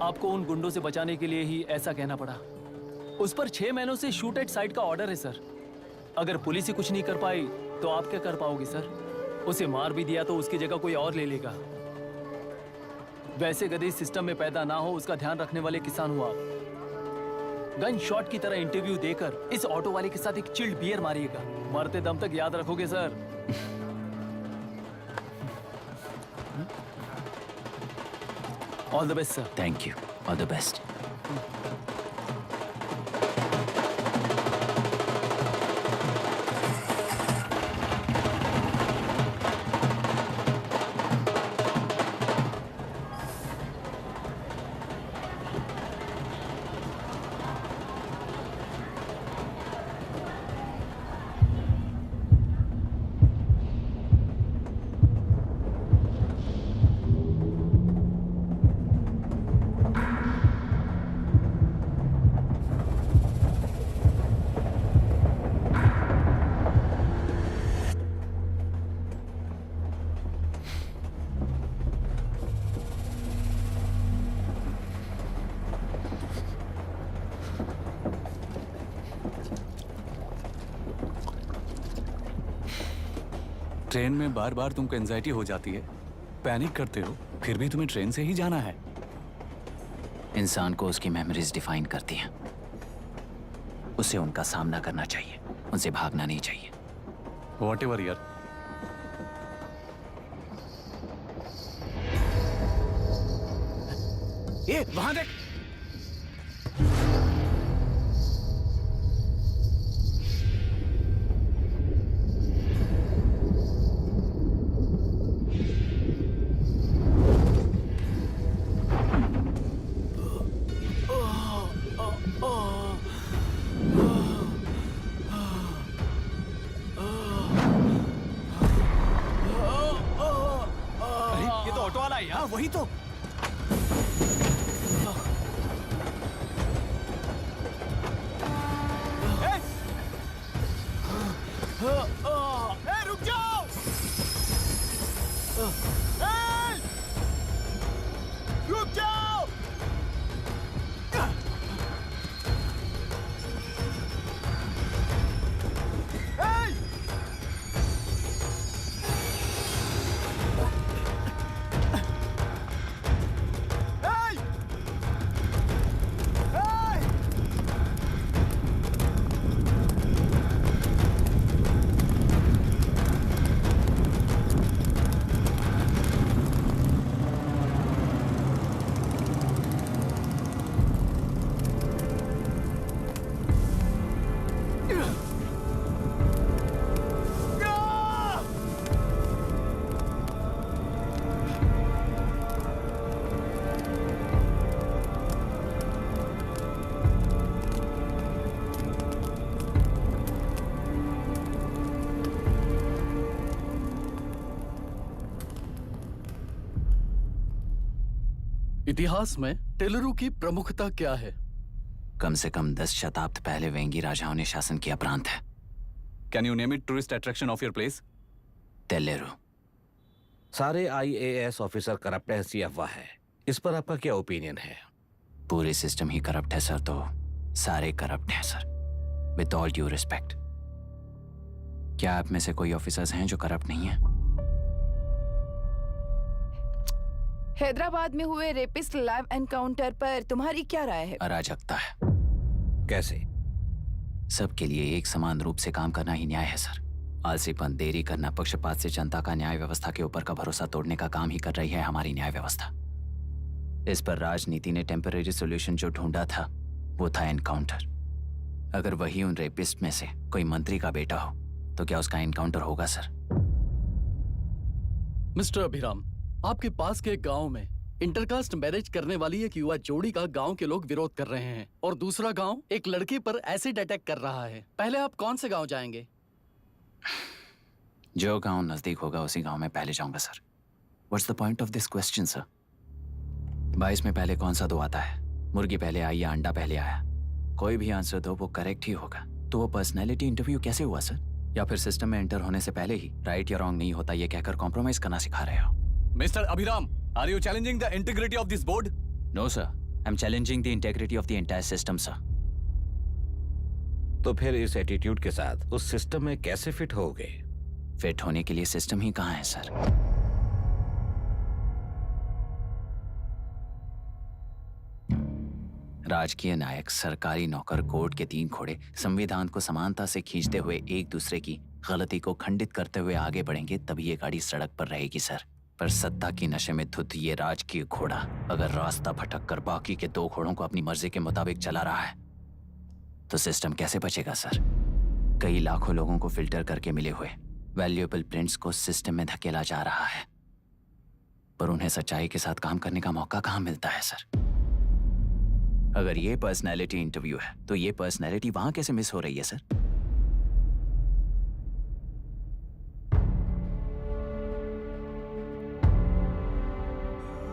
आपको उन गुंडों से बचाने के लिए ही ऐसा कहना पड़ा। उस पर 6 महीनों से शूट एट साइट का ऑर्डर है सर। अगर पुलिस ही कुछ नहीं कर पाई तो आप क्या कर पाओगे सर? उसे मार भी दिया तो उसकी जगह कोई और ले लेगा। वैसे गधे सिस्टम में पैदा ना हो उसका ध्यान रखने वाले किसान हो आप। गन शॉट की तरह इंटरव्यू देकर इस ऑटो वाले के साथ एक चिल्ड बियर मारिएगा। मरते दम तक याद रखोगे sir. All the best sir. Thank you. All the best. Train में बार बार तुमको एंजाइटी हो जाती है, पैनिक करते हो, फिर भी तुम्हें ट्रेन से ही जाना है। इंसान को उसकी मेमोरीज डिफाइन करती हैं। उसे उनका सामना करना चाहिए, उनसे भागना नहीं चाहिए। व्हाटएवर यार। ये वहां देख। ये तो ऑटो वाला है यार। वही तो। रुक जाओ। रुक जाओ। इतिहास में टेलरों की प्रमुखता क्या है? कम से कम 10 शताब्दी पहले वेंगी राजाओं ने शासन किया प्रांत है। Can you name it tourist attraction of your place? Teleru. सारे IAS ऑफिसर करप्ट है, ऐसी अफवाह है। इस पर आपका क्या ओपिनियन है? पूरे सिस्टम ही करप्ट है सर, तो सारे करप्ट हैं sir. With all due respect, क्या आप में से कोई ऑफिसर्स हैं जो करप्ट नहीं है? हैदराबाद में हुए रेपिस्ट लाइव एनकाउंटर पर तुम्हारी क्या राय है? अराजकता है। कैसे? सबके लिए एक समान रूप से काम करना ही न्याय है सर। आलसीपन, देरी करना, पक्षपात से जनता का न्याय व्यवस्था के ऊपर का भरोसा तोड़ने का काम ही कर रही है हमारी न्याय व्यवस्था। इस पर राजनीति ने टेम्परेरी सोल्यूशन जो ढूंढा था वो था एनकाउंटर। अगर वही उन रेपिस्ट में से कोई मंत्री का बेटा हो तो क्या उसका एनकाउंटर होगा सर? मिस्टर अभिराम, आपके पास के गांव में इंटरकास्ट मैरिज करने वाली एक युवा जोड़ी का गांव के लोग विरोध कर रहे हैं और दूसरा गांव एक लड़के पर एसिड अटैक कर रहा है। पहले आप कौन से गांव जाएंगे? जो गांव नजदीक होगा उसी गांव में पहले जाऊंगा sir. What's the point of this question sir? 22 में पहले कौन सा दो आता है? मुर्गी पहले आई या अंडा पहले आया? कोई भी आंसर दो, वो करेक्ट ही होगा। तो वो पर्सनैलिटी इंटरव्यू कैसे हुआ सर? या फिर सिस्टम में एंटर होने से पहले ही राइट या रॉन्ग नहीं होता ये कहकर कॉम्प्रोमाइज करना सिखा रहे हो? Mister Abhiram, are you challenging the integrity of this board? No sir, I am challenging the integrity of the entire system sir. तो फिर इस एटीट्यूड के साथ उस सिस्टम में कैसे फिट होगे? फिट होने के लिए सिस्टम ही कहाँ है सर? राजकीय नायक, सरकारी नौकर, कोर्ट के 3 घोड़े संविधान को समानता से खींचते हुए एक दूसरे की गलती को खंडित करते हुए आगे बढ़ेंगे, तभी ये गाड़ी सड़क पर रहेगी सर। पर सत्ता की नशे में धुत ये राजकीय घोड़ा अगर रास्ता भटक कर बाकी के 2 घोड़ों को अपनी मर्जी के मुताबिक चला रहा है तो सिस्टम कैसे बचेगा सर? कई लाखों लोगों को फिल्टर करके मिले हुए वैल्यूएबल प्रिंट्स को सिस्टम में धकेला जा रहा है, पर उन्हें सच्चाई के साथ काम करने का मौका कहाँ मिलता है सर? अगर ये पर्सनैलिटी इंटरव्यू है तो ये पर्सनैलिटी वहां कैसे मिस हो रही है सर?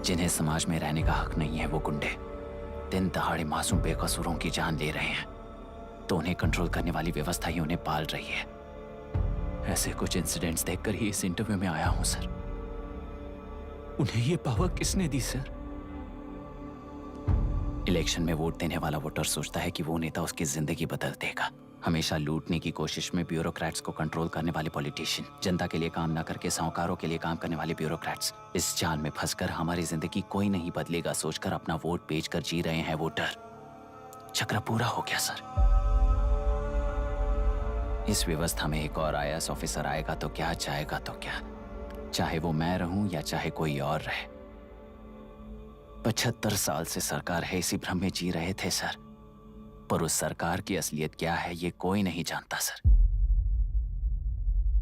जिन्हें समाज में रहने का हक नहीं है वो गुंडे दिन दहाड़े मासूम बेकसूरों की जान ले रहे हैं, तो उन्हें कंट्रोल करने वाली व्यवस्था ही उन्हें पाल रही है। ऐसे कुछ इंसिडेंट्स देखकर ही इस इंटरव्यू में आया हूं सर। उन्हें ये पावर किसने दी सर? इलेक्शन में वोट देने वाला वोटर सोचता है कि वो नेता उसकी जिंदगी बदल देगा। हमेशा लूटने की कोशिश में ब्यूरोक्रेट्स को कंट्रोल करने वाले पॉलिटिशियन, जनता के लिए काम ना करके साहूकारों के लिए काम करने वाले ब्यूरोक्रेट्स, इस जाल में फंसकर हमारी जिंदगी कोई नहीं बदलेगा सोचकर अपना वोट बेचकर जी रहे हैं वोटर। चक्र पूरा हो गया सर। इस व्यवस्था में एक और IAS ऑफिसर आएगा तो क्या, जाएगा तो क्या, चाहे वो मैं रहूं या चाहे कोई और रहे। 75 साल से सरकार है इसी भ्रम में जी रहे थे सर, पर उस सरकार की असलियत क्या है ये कोई नहीं जानता sir.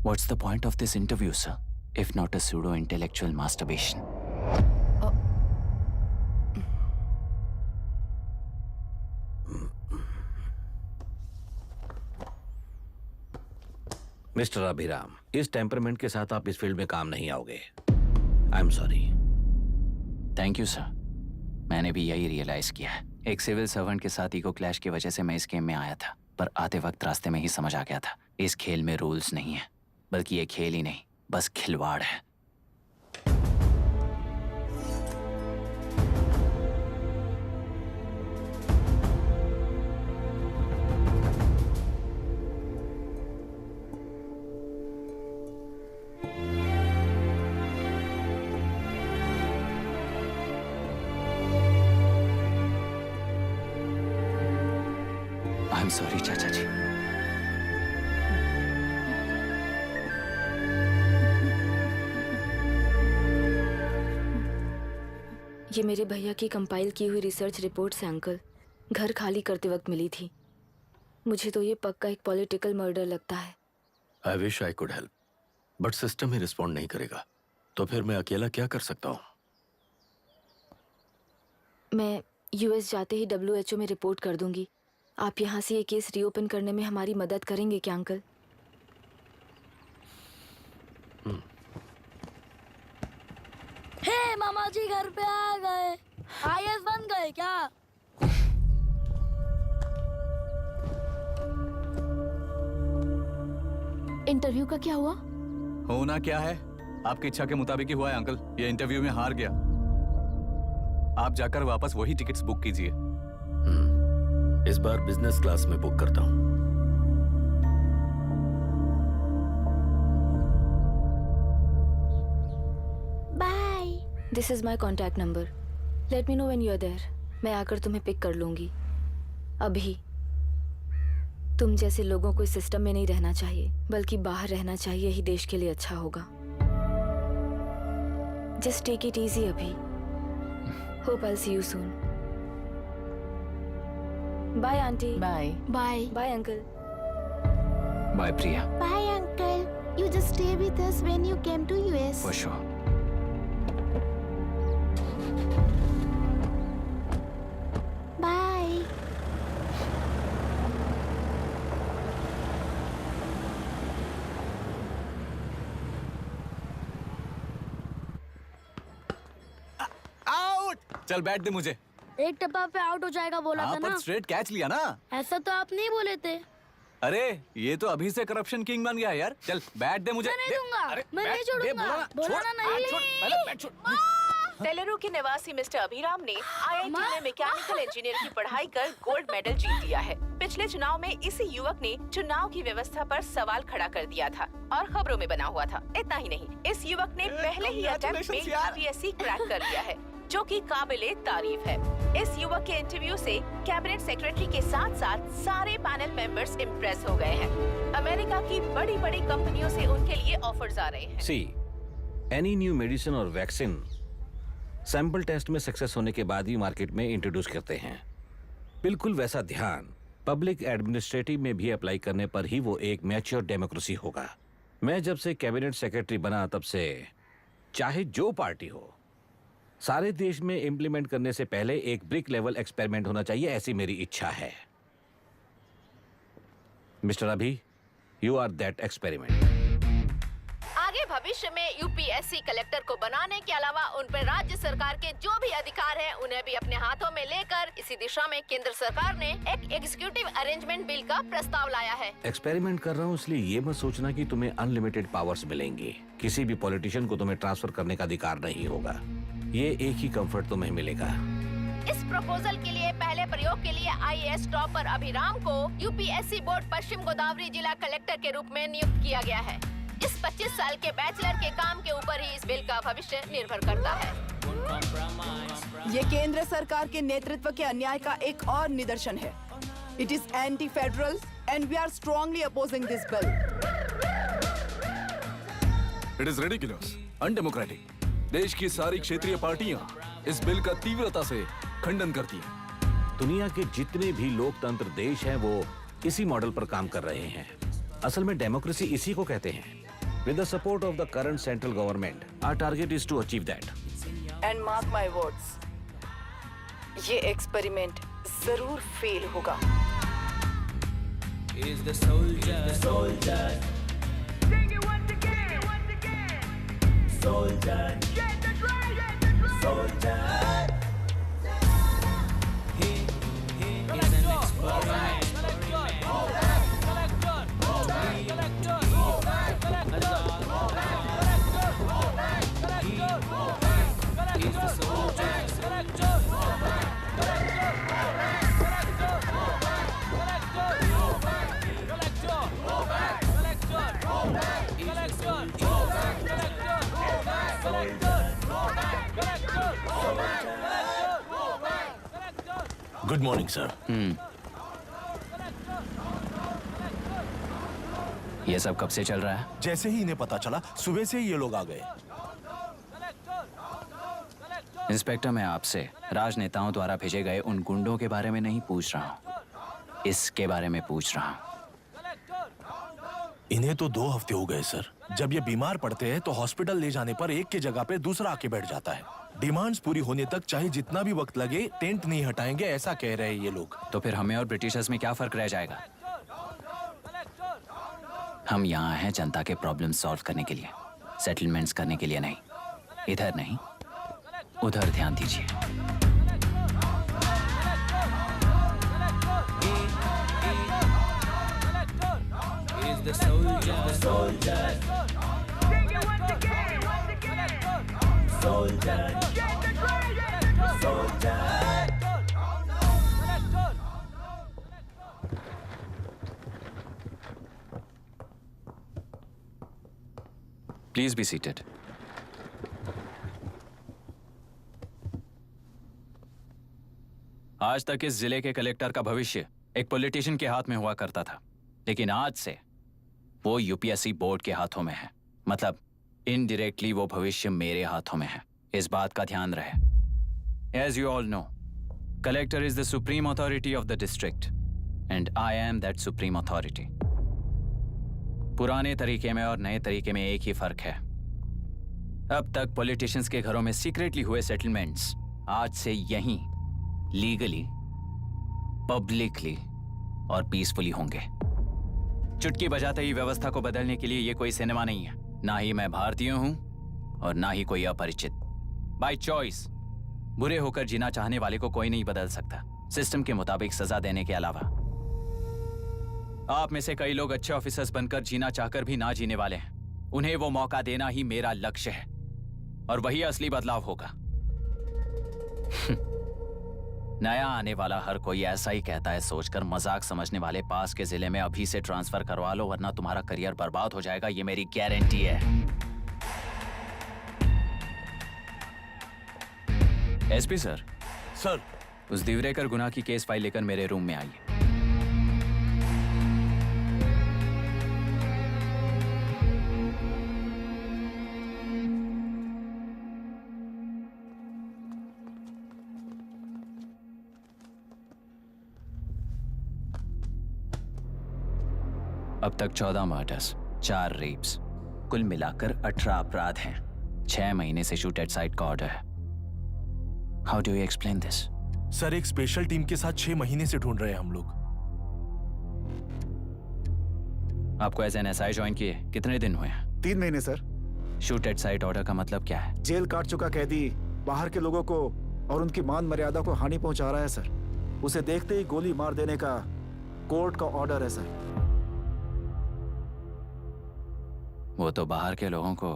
What's the point of this interview, sir, if not a pseudo-intellectual masturbation? Mister Abhiram, इस टेम्परमेंट के साथ आप इस फील्ड में काम नहीं आओगे। आई am sorry. Thank you sir. मैंने भी यही रियलाइज किया है। एक सिविल सर्वेंट के साथ ईगो क्लैश की वजह से मैं इस गेम में आया था, पर आते वक्त रास्ते में ही समझ आ गया था इस खेल में रूल्स नहीं है, बल्कि ये खेल ही नहीं बस खिलवाड़ है। आई एम सॉरी चाचा जी। ये मेरे भैया की कंपाइल की हुई रिसर्च रिपोर्ट से अंकल, घर खाली करते वक्त मिली थी। मुझे तो ये पक्का एक पॉलिटिकल मर्डर लगता है। I wish I could help, but system he respond नहीं करेगा, तो फिर मैं अकेला क्या कर सकता हूँ? मैं US जाते ही WHO में रिपोर्ट कर दूंगी। आप यहाँ से ये केस रीओपन करने में हमारी मदद करेंगे क्या अंकल? हे मामा जी घर पे आ गए। IAS बन गए क्या? इंटरव्यू का क्या हुआ? होना क्या है, आपकी इच्छा के मुताबिक ही हुआ है अंकल। ये इंटरव्यू में हार गया। आप जाकर वापस वही टिकट्स बुक कीजिए। इस बार बिजनेस क्लास में बुक करता हूँ। Bye. This is my contact number. Let me know when you are there. मैं आकर तुम्हें पिक कर लूंगी। अभी तुम जैसे लोगों को इस सिस्टम में नहीं रहना चाहिए, बल्कि बाहर रहना चाहिए, ही देश के लिए अच्छा होगा। जस्ट टेक इट इजी अभी। Hope I see you soon. Bye aunty. Bye bye. Bye uncle. Bye Priya. Bye uncle. You just stay with us when you came to US. For sure. Bye. Out. चल बैठ दे मुझे। एक टप्पा पे out हो जाएगा बोला था पर ना। स्ट्रेट कैच लिया ना। ऐसा तो आप नहीं बोले थे। अरे ये तो अभी से करप्शन किंग बन गया है यार। चल बैठ दे मुझे। मैं नहीं दूंगा। मैं नहीं छोड़ूंगा। बोला ना नहीं। तेलुरु के निवासी मिस्टर अभिराम ने IIT में मैकेनिकल इंजीनियर की पढ़ाई कर गोल्ड मेडल जीत लिया है। पिछले चुनाव में इसी युवक ने चुनाव की व्यवस्था पर सवाल खड़ा कर दिया था और खबरों में बना हुआ था। इतना ही नहीं, इस युवक ने पहले ही अटेम्प्ट में UPSC क्रैक कर लिया है, जो कि काबिले तारीफ है। इस युवक के इंटरव्यू से कैबिनेट सेक्रेटरी के साथ साथ सारे पैनल मेंबर्स इम्प्रेस हो गए हैं। अमेरिका की बड़ी बड़ी कंपनियों से उनके लिए ऑफर्स आ रहे हैं। सी एनी न्यू मेडिसिन और वैक्सीन सैंपल टेस्ट में सक्सेस होने के बाद ही मार्केट में इंट्रोड्यूस करते हैं। बिल्कुल वैसा ध्यान पब्लिक एडमिनिस्ट्रेटिव में भी अप्लाई करने पर ही वो एक मैच्योर डेमोक्रेसी होगा। मैं जब से कैबिनेट सेक्रेटरी बना तब से चाहे जो पार्टी हो, सारे देश में इंप्लीमेंट करने से पहले एक ब्रिक लेवल एक्सपेरिमेंट होना चाहिए, ऐसी मेरी इच्छा है। मिस्टर अभी, यू आर दैट एक्सपेरिमेंट। आगे भविष्य में यूपीएससी कलेक्टर को बनाने के अलावा उन पर राज्य सरकार के जो भी अधिकार हैं उन्हें भी अपने हाथों में लेकर इसी दिशा में केंद्र सरकार ने एक एग्जीक्यूटिव अरेंजमेंट बिल का प्रस्ताव लाया है। एक्सपेरिमेंट कर रहा हूँ इसलिए ये मत सोचना कि तुम्हें अनलिमिटेड पावर्स मिलेंगे। किसी भी पॉलिटिशियन को तुम्हें ट्रांसफर करने का अधिकार नहीं होगा। ये एक ही कंफर्ट तुम्हें मिलेगा। इस प्रपोजल के लिए पहले प्रयोग के लिए आईएएस टॉपर अभिराम को यूपीएससी बोर्ड पश्चिम गोदावरी जिला कलेक्टर के रूप में नियुक्त किया गया है। इस 25 साल के बैचलर के काम के ऊपर ही इस बिल का भविष्य निर्भर करता है। ये केंद्र सरकार के नेतृत्व के अन्याय का एक और निदर्शन है। It is anti federal and we are strongly opposing this bill. It is ridiculous, undemocratic. देश की सारी क्षेत्रीय पार्टियां इस बिल का तीव्रता से खंडन करती हैं। दुनिया के जितने भी लोकतंत्र देश हैं वो इसी मॉडल पर काम कर रहे हैं। असल में डेमोक्रेसी इसी को कहते हैं। With the support of the current central government, our target is to achieve that. And mark my words, ये एक्सपेरिमेंट जरूर फेल होगा। Good morning sir. ये सब कब से चल रहा है? जैसे ही इन्हें पता चला सुबह से ही ये लोग आ गए। इंस्पेक्टर, मैं आपसे राजनेताओं द्वारा भेजे गए उन गुंडों के बारे में नहीं पूछ रहा हूँ, इसके बारे में पूछ रहा हूँ। इन्हें तो 2 हफ्ते हो गए सर। जब ये बीमार पड़ते हैं तो हॉस्पिटल ले जाने पर एक की जगह पे दूसरा आके बैठ जाता है। डिमांड्स पूरी होने तक चाहे जितना भी वक्त लगे टेंट नहीं हटाएंगे, ऐसा कह रहे हैं ये लोग। तो फिर हमें और ब्रिटिशर्स में क्या फर्क रह जाएगा? हम यहाँ हैं जनता के प्रॉब्लम सॉल्व करने के लिए, सेटलमेंट्स करने के लिए नहीं। इधर नहीं, उधर ध्यान दीजिए। Please be seated. आज तक इस जिले के कलेक्टर का भविष्य एक पॉलिटिशियन के हाथ में हुआ करता था, लेकिन आज से वो यूपीएससी बोर्ड के हाथों में है। मतलब इनडायरेक्टली वो भविष्य मेरे हाथों में है। इस बात का ध्यान रहे। As you all know, collector is the supreme authority of the district, and I am that supreme authority. पुराने तरीके में और नए तरीके में एक ही फर्क है। अब तक पॉलिटिशियंस के घरों में सीक्रेटली हुए सेटलमेंट्स आज से यहीं लीगली, पब्लिकली और पीसफुली होंगे। चुटकी बजाते ही व्यवस्था को बदलने के लिए ये कोई सिनेमा नहीं है। ना ही मैं भारतीय हूं और ना ही कोई अपरिचित। बाय चॉइस बुरे होकर जीना चाहने वाले को कोई नहीं बदल सकता, सिस्टम के मुताबिक सजा देने के अलावा। आप में से कई लोग अच्छे ऑफिसर्स बनकर जीना चाहकर भी ना जीने वाले हैं। उन्हें वो मौका देना ही मेरा लक्ष्य है और वही असली बदलाव होगा। नया आने वाला हर कोई ऐसा ही कहता है सोचकर मजाक समझने वाले पास के जिले में अभी से ट्रांसफर करवा लो वरना तुम्हारा करियर बर्बाद हो जाएगा, ये मेरी गारंटी है। एसपी सर, उस दिवरेकर गुनाह की केस फाइल लेकर मेरे रूम में आइए। अब तक 14 मर्डर्स, 4 रेप्स, कुल मिलाकर 18 अपराध हैं। 6 महीने से शूट एट साइट का ऑर्डर है। How do you explain this? Sir, एक स्पेशल टीम के साथ 6 महीने से ढूंढ रहे हैं हम लोग। आपको एज एन एसआई ज्वाइन किए कितने दिन हुए हैं? 3 महीने sir. Shoot at site order का मतलब क्या है? जेल काट चुका कैदी बाहर के लोगों को और उनकी मान मर्यादा को हानि पहुंचा रहा है सर। उसे देखते ही गोली मार देने का कोर्ट का ऑर्डर है सर। वो तो बाहर के लोगों को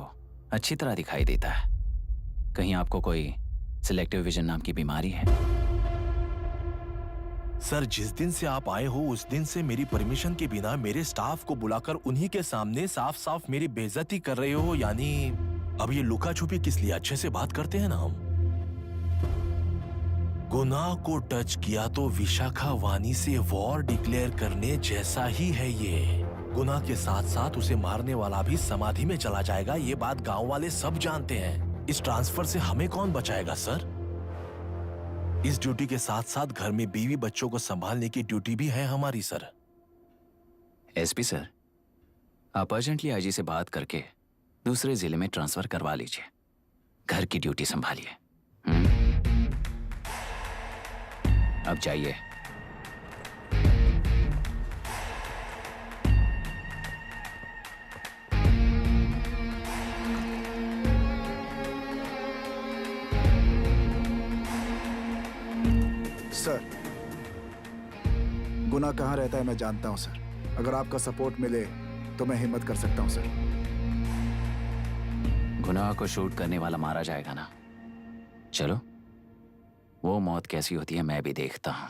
अच्छी तरह दिखाई देता है। कहीं आपको कोई सिलेक्टिव विजन नाम की बीमारी है? सर, जिस दिन से आप आए हो उस दिन से मेरी परमिशन के बिना मेरे स्टाफ को बुलाकर उन्हीं के सामने साफ साफ मेरी बेइज्जती कर रहे हो। यानी अब ये लुका छुपी किस लिए? अच्छे से बात करते हैं ना हम। गुनाह को टच किया तो विशाखा वानी से वॉर डिक्लेयर करने जैसा ही है ये। गुनाह के साथ साथ उसे मारने वाला भी समाधि में चला जाएगा। ये बात गांव वाले सब जानते हैं। इस ट्रांसफर से हमें कौन बचाएगा सर? इस ड्यूटी के साथ साथ घर में बीवी बच्चों को संभालने की ड्यूटी भी है हमारी सर। एसपी सर, आप अर्जेंटली आईजी से बात करके दूसरे जिले में ट्रांसफर करवा लीजिए। घर की ड्यूटी संभालिए। अब जाइए। सर, गुनाह कहाँ रहता है मैं जानता हूं सर। अगर आपका सपोर्ट मिले तो मैं हिम्मत कर सकता हूं सर। गुनाह को शूट करने वाला मारा जाएगा ना? चलो, वो मौत कैसी होती है मैं भी देखता हूं।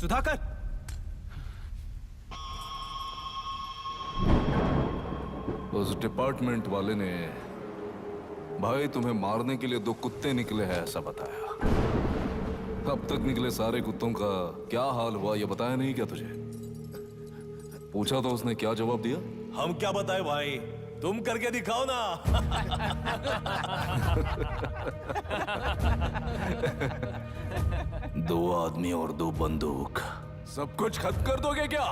सुधाकर, उस डिपार्टमेंट वाले ने भाई तुम्हें मारने के लिए 2 कुत्ते निकले हैं ऐसा बताया। अब तक निकले सारे कुत्तों का क्या हाल हुआ ये बताया नहीं क्या तुझे? पूछा तो उसने क्या जवाब दिया? हम क्या बताए भाई, तुम करके दिखाओ ना। दो आदमी और 2 बंदूक, सब कुछ खत्म कर दोगे क्या?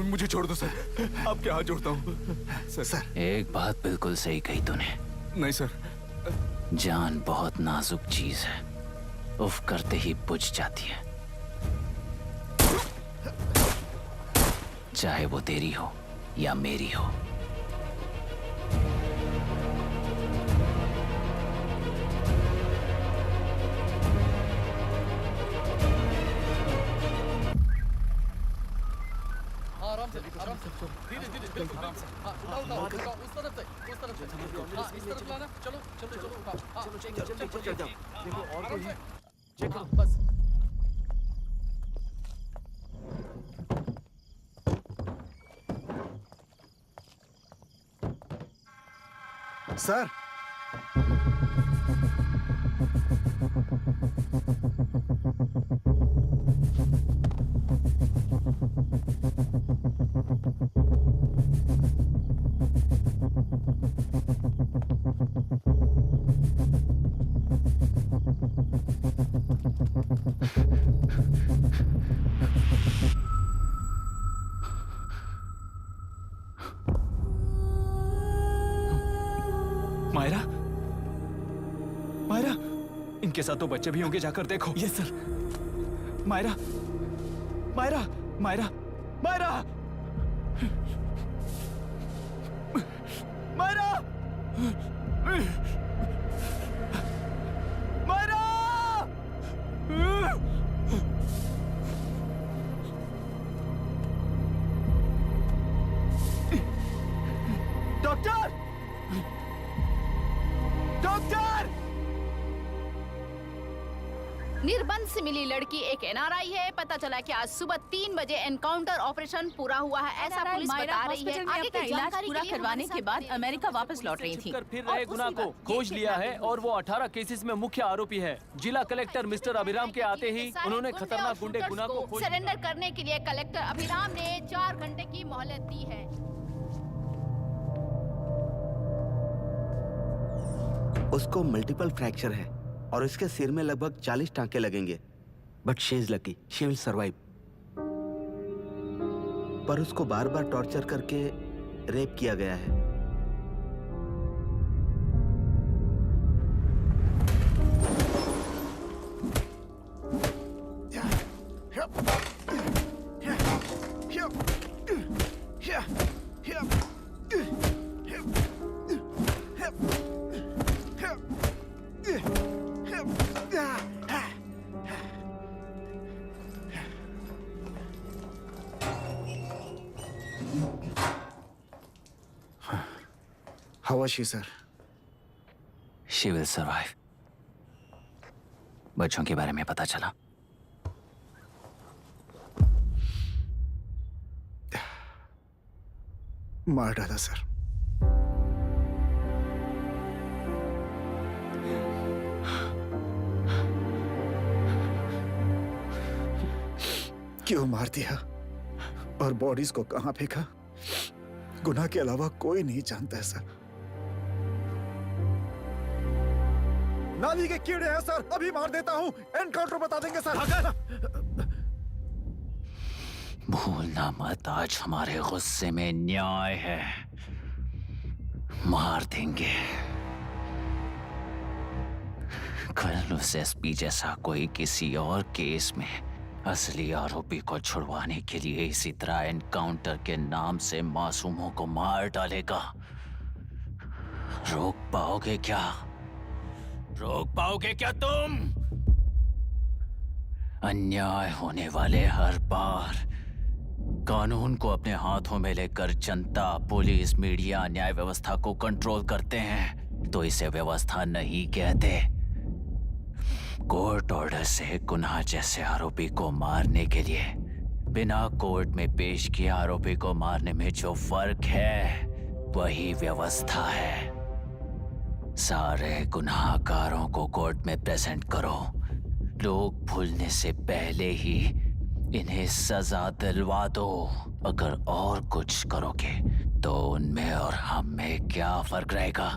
मुझे छोड़ दो सर, आपके हाथ जोड़ता हूँ सर। एक बात बिल्कुल सही कही तूने। नहीं सर। जान बहुत नाजुक चीज है, उफ करते ही बुझ जाती है, चाहे वो तेरी हो या मेरी हो। सर, मायरा, मायरा, इनके साथ तो बच्चे भी होंगे, जाकर देखो। Yes sir. Myra, Myra, Myra, Myra, Myra, Myra, doctor, doctor! निर्बंध से मिली लड़की एक एनआरआई है। पता चला कि आज सुबह 3 बजे एनकाउंटर ऑपरेशन पूरा हुआ है, ऐसा पुलिस बता रही है। आगे की इलाज जानकारी पूरा के लिए करवाने हमारे के बाद साथ अमेरिका वापस लौट रही थी। फिर रहे गुनाह को खोज लिया है और वो 18 केसेस में मुख्य आरोपी है। जिला कलेक्टर मिस्टर अभिराम के आते ही उन्होंने खतरनाक गुंडे गुनाह को खोज सरेंडर करने के लिए कलेक्टर अभिराम ने 4 घंटे की मोहलत दी है। उसको मल्टीपल फ्रैक्चर है और उसके सिर में लगभग 40 टांके लगेंगे, but she is lucky, she will survive. पर उसको बार बार टॉर्चर करके रेप किया गया है। How was she, sir? She will survive. बच्चों के बारे में पता चला? मार डाला सर। क्यों मार दिया और बॉडीज को कहां फेंका, गुनाह के अलावा कोई नहीं जानता है सर। नाली के कीड़े हैं सर, अभी मार देता हूं, एनकाउंटर बता देंगे सर। भूलना मत, आज हमारे गुस्से में न्याय है, मार देंगे। कल उस एसपी जैसा कोई किसी और केस में असली आरोपी को छुड़वाने के लिए इसी तरह एनकाउंटर के नाम से मासूमों को मार डालेगा। रोक पाओगे क्या? रोक पाओगे क्या तुम? अन्याय होने वाले हर बार कानून को अपने हाथों में लेकर जनता, पुलिस, मीडिया, न्याय व्यवस्था को कंट्रोल करते हैं तो इसे व्यवस्था नहीं कहते। कोर्ट ऑर्डर से गुनाह जैसे आरोपी को मारने के लिए बिना कोर्ट में पेश किए आरोपी को मारने में जो फर्क है वही व्यवस्था है। सारे गुनाहगारों को कोर्ट में प्रेजेंट करो। लोग भूलने से पहले ही इन्हें सजा दिलवा दो। अगर और कुछ करोगे तो उनमें और हम में क्या फर्क रहेगा?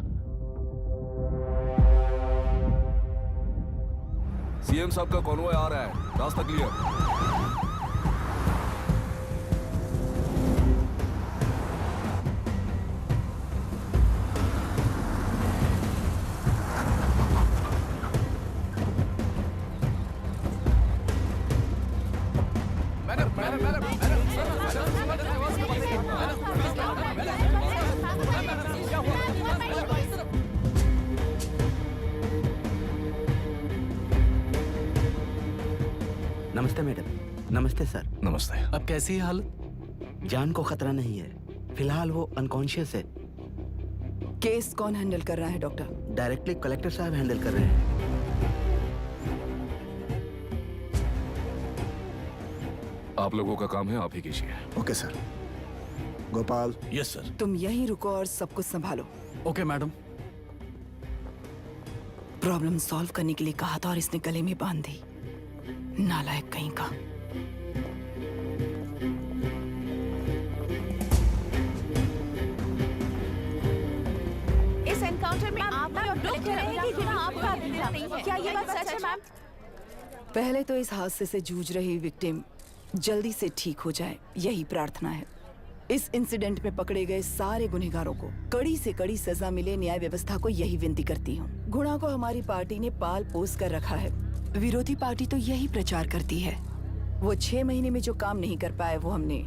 सीएम साहब का कॉन्वॉय आ रहा है, रास्ता क्लियर। नमस्ते मैडम। नमस्ते सर। नमस्ते। अब कैसी है हालत? जान को खतरा नहीं है, फिलहाल वो अनकॉन्शियस है। केस कौन हैंडल कर रहा है डॉक्टर? डायरेक्टली कलेक्टर साहब हैंडल कर रहे हैं। आप लोगों का काम है, आप ही कीजिए। Okay sir. Gopal. Yes sir. तुम यहीं रुको और सब कुछ संभालो। Okay madam. प्रॉब्लम सॉल्व करने के लिए कहा था और इसने गले में बांध दी। नालायक कहीं का। इस एनकाउंटर में आप लोग कह रहे हैं कि गुनाह आपका नहीं है। क्या ये बात सच है मैम? पहले तो इस हादसे से जूझ रही विक्टिम जल्दी से ठीक हो जाए, यही प्रार्थना है। इस इंसिडेंट में पकड़े गए सारे गुनहगारों को कड़ी से कड़ी सजा मिले, न्याय व्यवस्था को यही विनती करती हूँ। गुणा को हमारी पार्टी ने पाल पोस कर रखा है। विरोधी पार्टी तो यही प्रचार करती है। वो 6 महीने में जो काम नहीं कर पाए वो हमने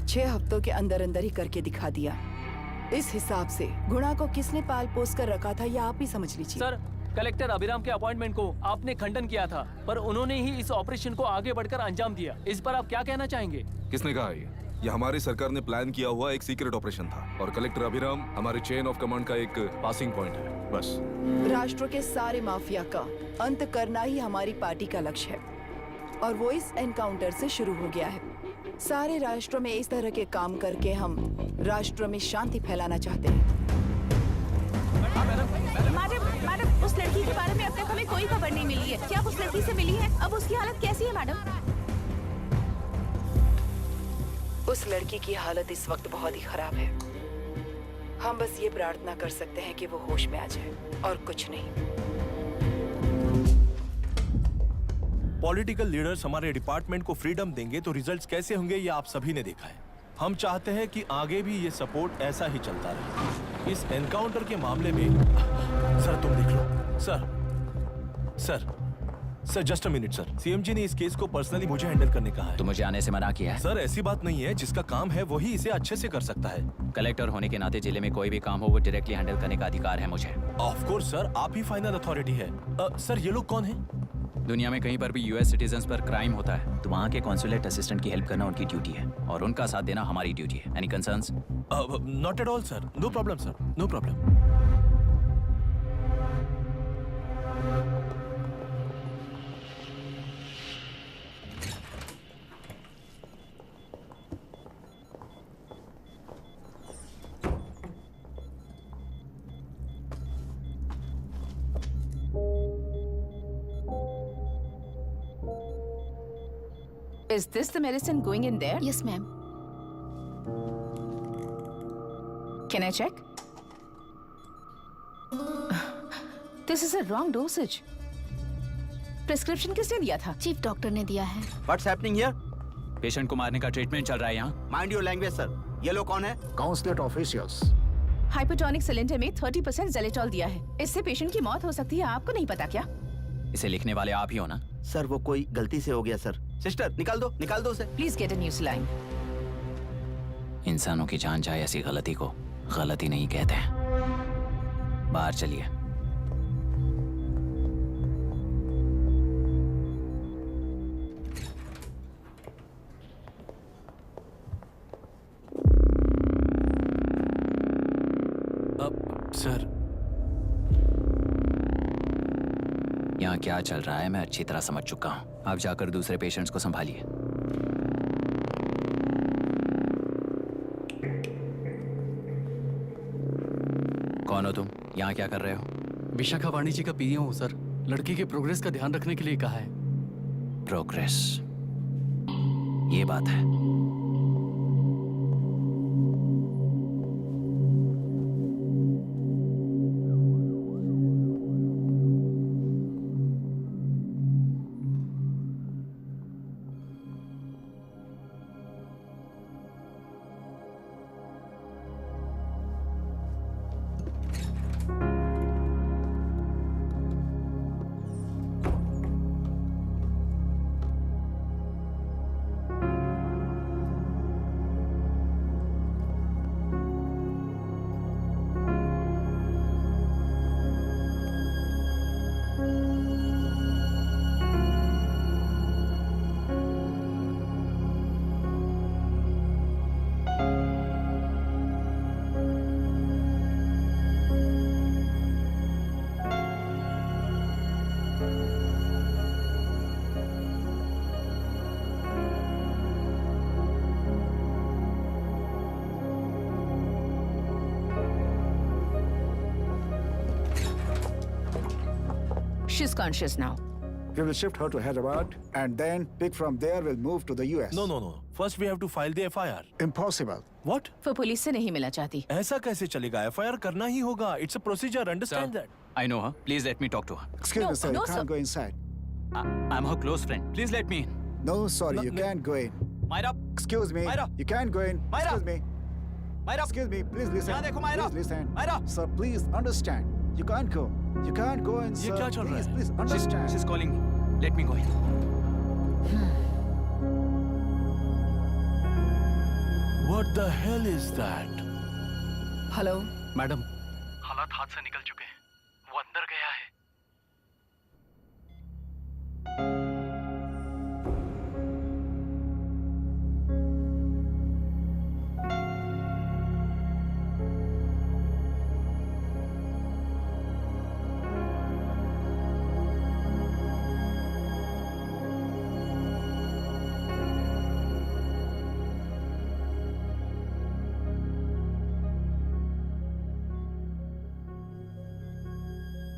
6 हफ्तों के अंदर अंदर ही करके दिखा दिया। इस हिसाब से गुणा को किसने पाल पोस कर रखा था यह आप ही समझ लीजिए। सर, कलेक्टर अभिराम के अपॉइंटमेंट को आपने खंडन किया था, पर उन्होंने ही इस ऑपरेशन को आगे बढ़कर अंजाम दिया। इस पर आप क्या कहना चाहेंगे? किसने कहा ये हमारी सरकार ने प्लान किया हुआ एक सीक्रेट ऑपरेशन था और कलेक्टर अभिराम हमारे चेन ऑफ कमांड का एक पासिंग पॉइंट है, बस। राष्ट्र के सारे माफिया का अंत करना ही हमारी पार्टी का लक्ष्य है और वो इस एनकाउंटर से शुरू हो गया है। सारे राष्ट्रों में इस तरह के काम करके हम राष्ट्र में शांति फैलाना चाहते हैं। मैडम, उस लड़की के बारे में अब तक हमें कोई खबर नहीं मिली है। क्या आप उस लड़की से मिली है? अब उसकी हालत कैसी है मैडम? उस लड़की की हालत इस वक्त बहुत ही खराब है। हम बस ये प्रार्थना कर सकते हैं कि वो होश में आ जाए और कुछ नहीं। पॉलिटिकल लीडर्स हमारे डिपार्टमेंट को फ्रीडम देंगे तो रिजल्ट्स कैसे होंगे ये आप सभी ने देखा है। हम चाहते हैं कि आगे भी ये सपोर्ट ऐसा ही चलता रहे। इस एनकाउंटर के मामले में सर तुम देख लो। Sir just a minute sir. CM ji ने इस केस को पर्सनली मुझे हैंडल करने कहा है। तो मुझे आने से मना किया है। सर ऐसी बात नहीं है, जिसका काम है वही इसे अच्छे से कर सकता है। कलेक्टर होने के नाते जिले में कोई भी काम हो वो डायरेक्टली हैंडल करने का अधिकार है मुझे। ऑफ कोर्स सर, आप ही फाइनल अथॉरिटी है। सर ये लोग कौन है? दुनिया में कहीं पर भी यूएस सिटीजन्स पर क्राइम होता है तो वहाँ के कॉन्सुलेट असिस्टेंट की हेल्प करना उनकी ड्यूटी है और उनका साथ देना हमारी ड्यूटी है। Any concerns? Not at all sir, no problem sir, no problem. Is this the medicine going in there? Yes, ma'am. Can I check? This is a wrong dosage. Prescription किसने दिया था? चीफ डॉक्टर ने दिया है। What's happening here? Patient को मारने का treatment चल रहा है यहाँ। Mind your language, sir. ये लोग कौन है? Consulate officials. हाइपोटोनिक सिलेंडर में 30% जेलेटॉल दिया है। इससे पेशेंट की मौत हो सकती है। आपको नहीं पता क्या? इसे लिखने वाले आप ही हो ना? सर वो कोई गलती से हो गया सर। सिस्टर निकाल दो उसे। Please get a new saline. इंसानों की जान जाए ऐसी गलती को गलती नहीं कहते हैं। बाहर चलिए। सर, यहाँ क्या चल रहा है मैं अच्छी तरह समझ चुका हूँ। आप जाकर दूसरे पेशेंट्स को संभालिए। कौन हो तुम? यहाँ क्या कर रहे हो? विशाखा वाणी जी का पीएम हूँ सर। लड़की के प्रोग्रेस का ध्यान रखने के लिए कहा है। प्रोग्रेस, ये बात है। She's conscious now. We will shift her to Hyderabad and then pick from there. We'll move to the US. No. First we have to file the FIR. Impossible. What? वो पुलिस से नहीं मिलना चाहती। ऐसा कैसे चलेगा? FIR करना ही होगा. It's a procedure. Understand that? I know her. Please let me talk to her. Excuse me, sir. no, You can't sir. go inside. I'm her close friend. Please let me in. No, sorry. You can't go in. Myra, Excuse me. Myra. You can't go in. Myra. Excuse me. Myra. Excuse me. Please listen. यहाँ देखो, Myra. Please listen. Myra. Sir, please understand. You can't go. You can't go in, sir. ये क्या चल रहा है? Please understand. She's calling me. Let me go in. What the hell is that? Hello. Madam, हालात हाथ से निकल चुके हैं। वो अंदर गया है।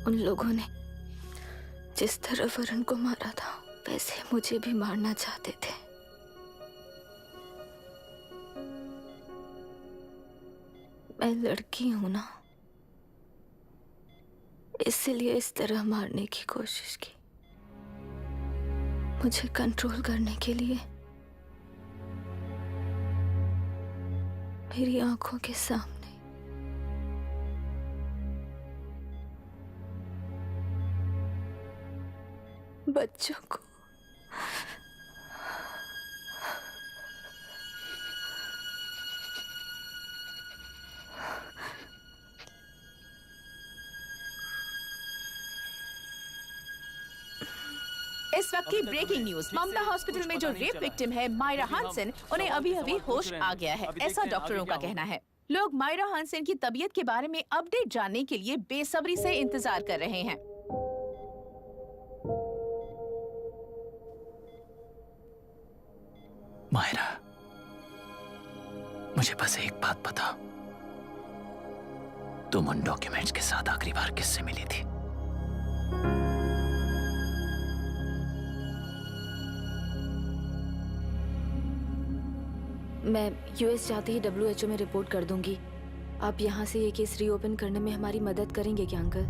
उन लोगों ने जिस तरह वरुण को मारा था वैसे मुझे भी मारना चाहते थे। मैं लड़की हूं ना, इसलिए इस तरह मारने की कोशिश की। मुझे कंट्रोल करने के लिए मेरी आंखों के सामने बच्चों को इस वक्त की ब्रेकिंग न्यूज। ममता हॉस्पिटल में जो रेप विक्टिम है मायरा हानसन, उन्हें अभी अभी होश आ गया है, ऐसा डॉक्टरों का कहना है। लोग मायरा हानसन की तबीयत के बारे में अपडेट जानने के लिए बेसब्री से इंतजार कर रहे हैं। मायरा, मुझे बस एक बात बता, तुम उन डॉक्यूमेंट्स के साथ आखिरी बार किससे मिली थी? मैं यूएस जाते ही WHO में रिपोर्ट कर दूंगी। आप यहाँ से ये केस रीओपन करने में हमारी मदद करेंगे क्या अंकल?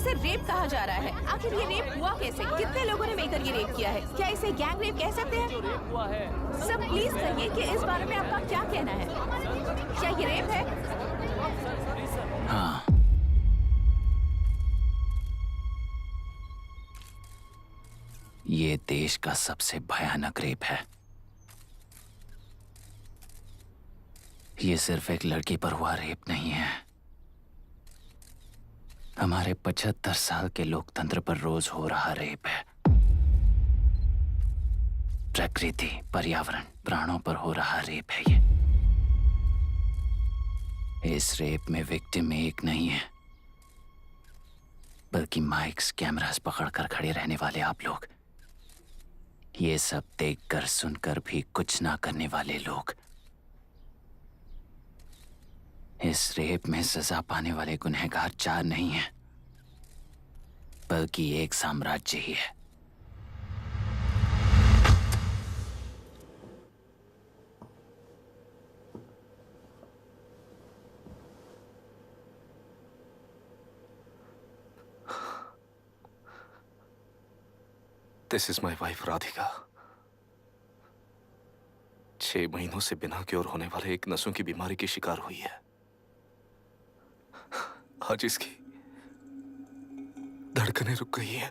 इसे रेप कहा जा रहा है। आखिर ये रेप हुआ कैसे? कितने लोगों ने मिलकर ये रेप किया है? क्या इसे गैंग रेप कह सकते हैं? रेप हुआ है। सब प्लीज कहिए कि इस बारे में आपका क्या कहना है? क्या ये रेप है? हाँ, ये देश का सबसे भयानक रेप है। ये सिर्फ एक लड़की पर हुआ रेप नहीं है, हमारे 75 साल के लोकतंत्र पर रोज हो रहा रेप है। प्रकृति, पर्यावरण, प्राणों पर हो रहा रेप है ये। इस रेप में विक्टिम एक नहीं है, बल्कि माइक्स, कैमरास पकड़कर खड़े रहने वाले आप लोग। ये सब देखकर सुनकर भी कुछ ना करने वाले लोग। इस रेप में सजा पाने वाले गुनहगार 4 नहीं हैं, बल्कि एक साम्राज्य ही है। This is my wife Radhika. 6 महीनों से बिना क्योर होने वाले एक नसों की बीमारी की शिकार हुई है। आज इसकी धड़कनें रुक गई है।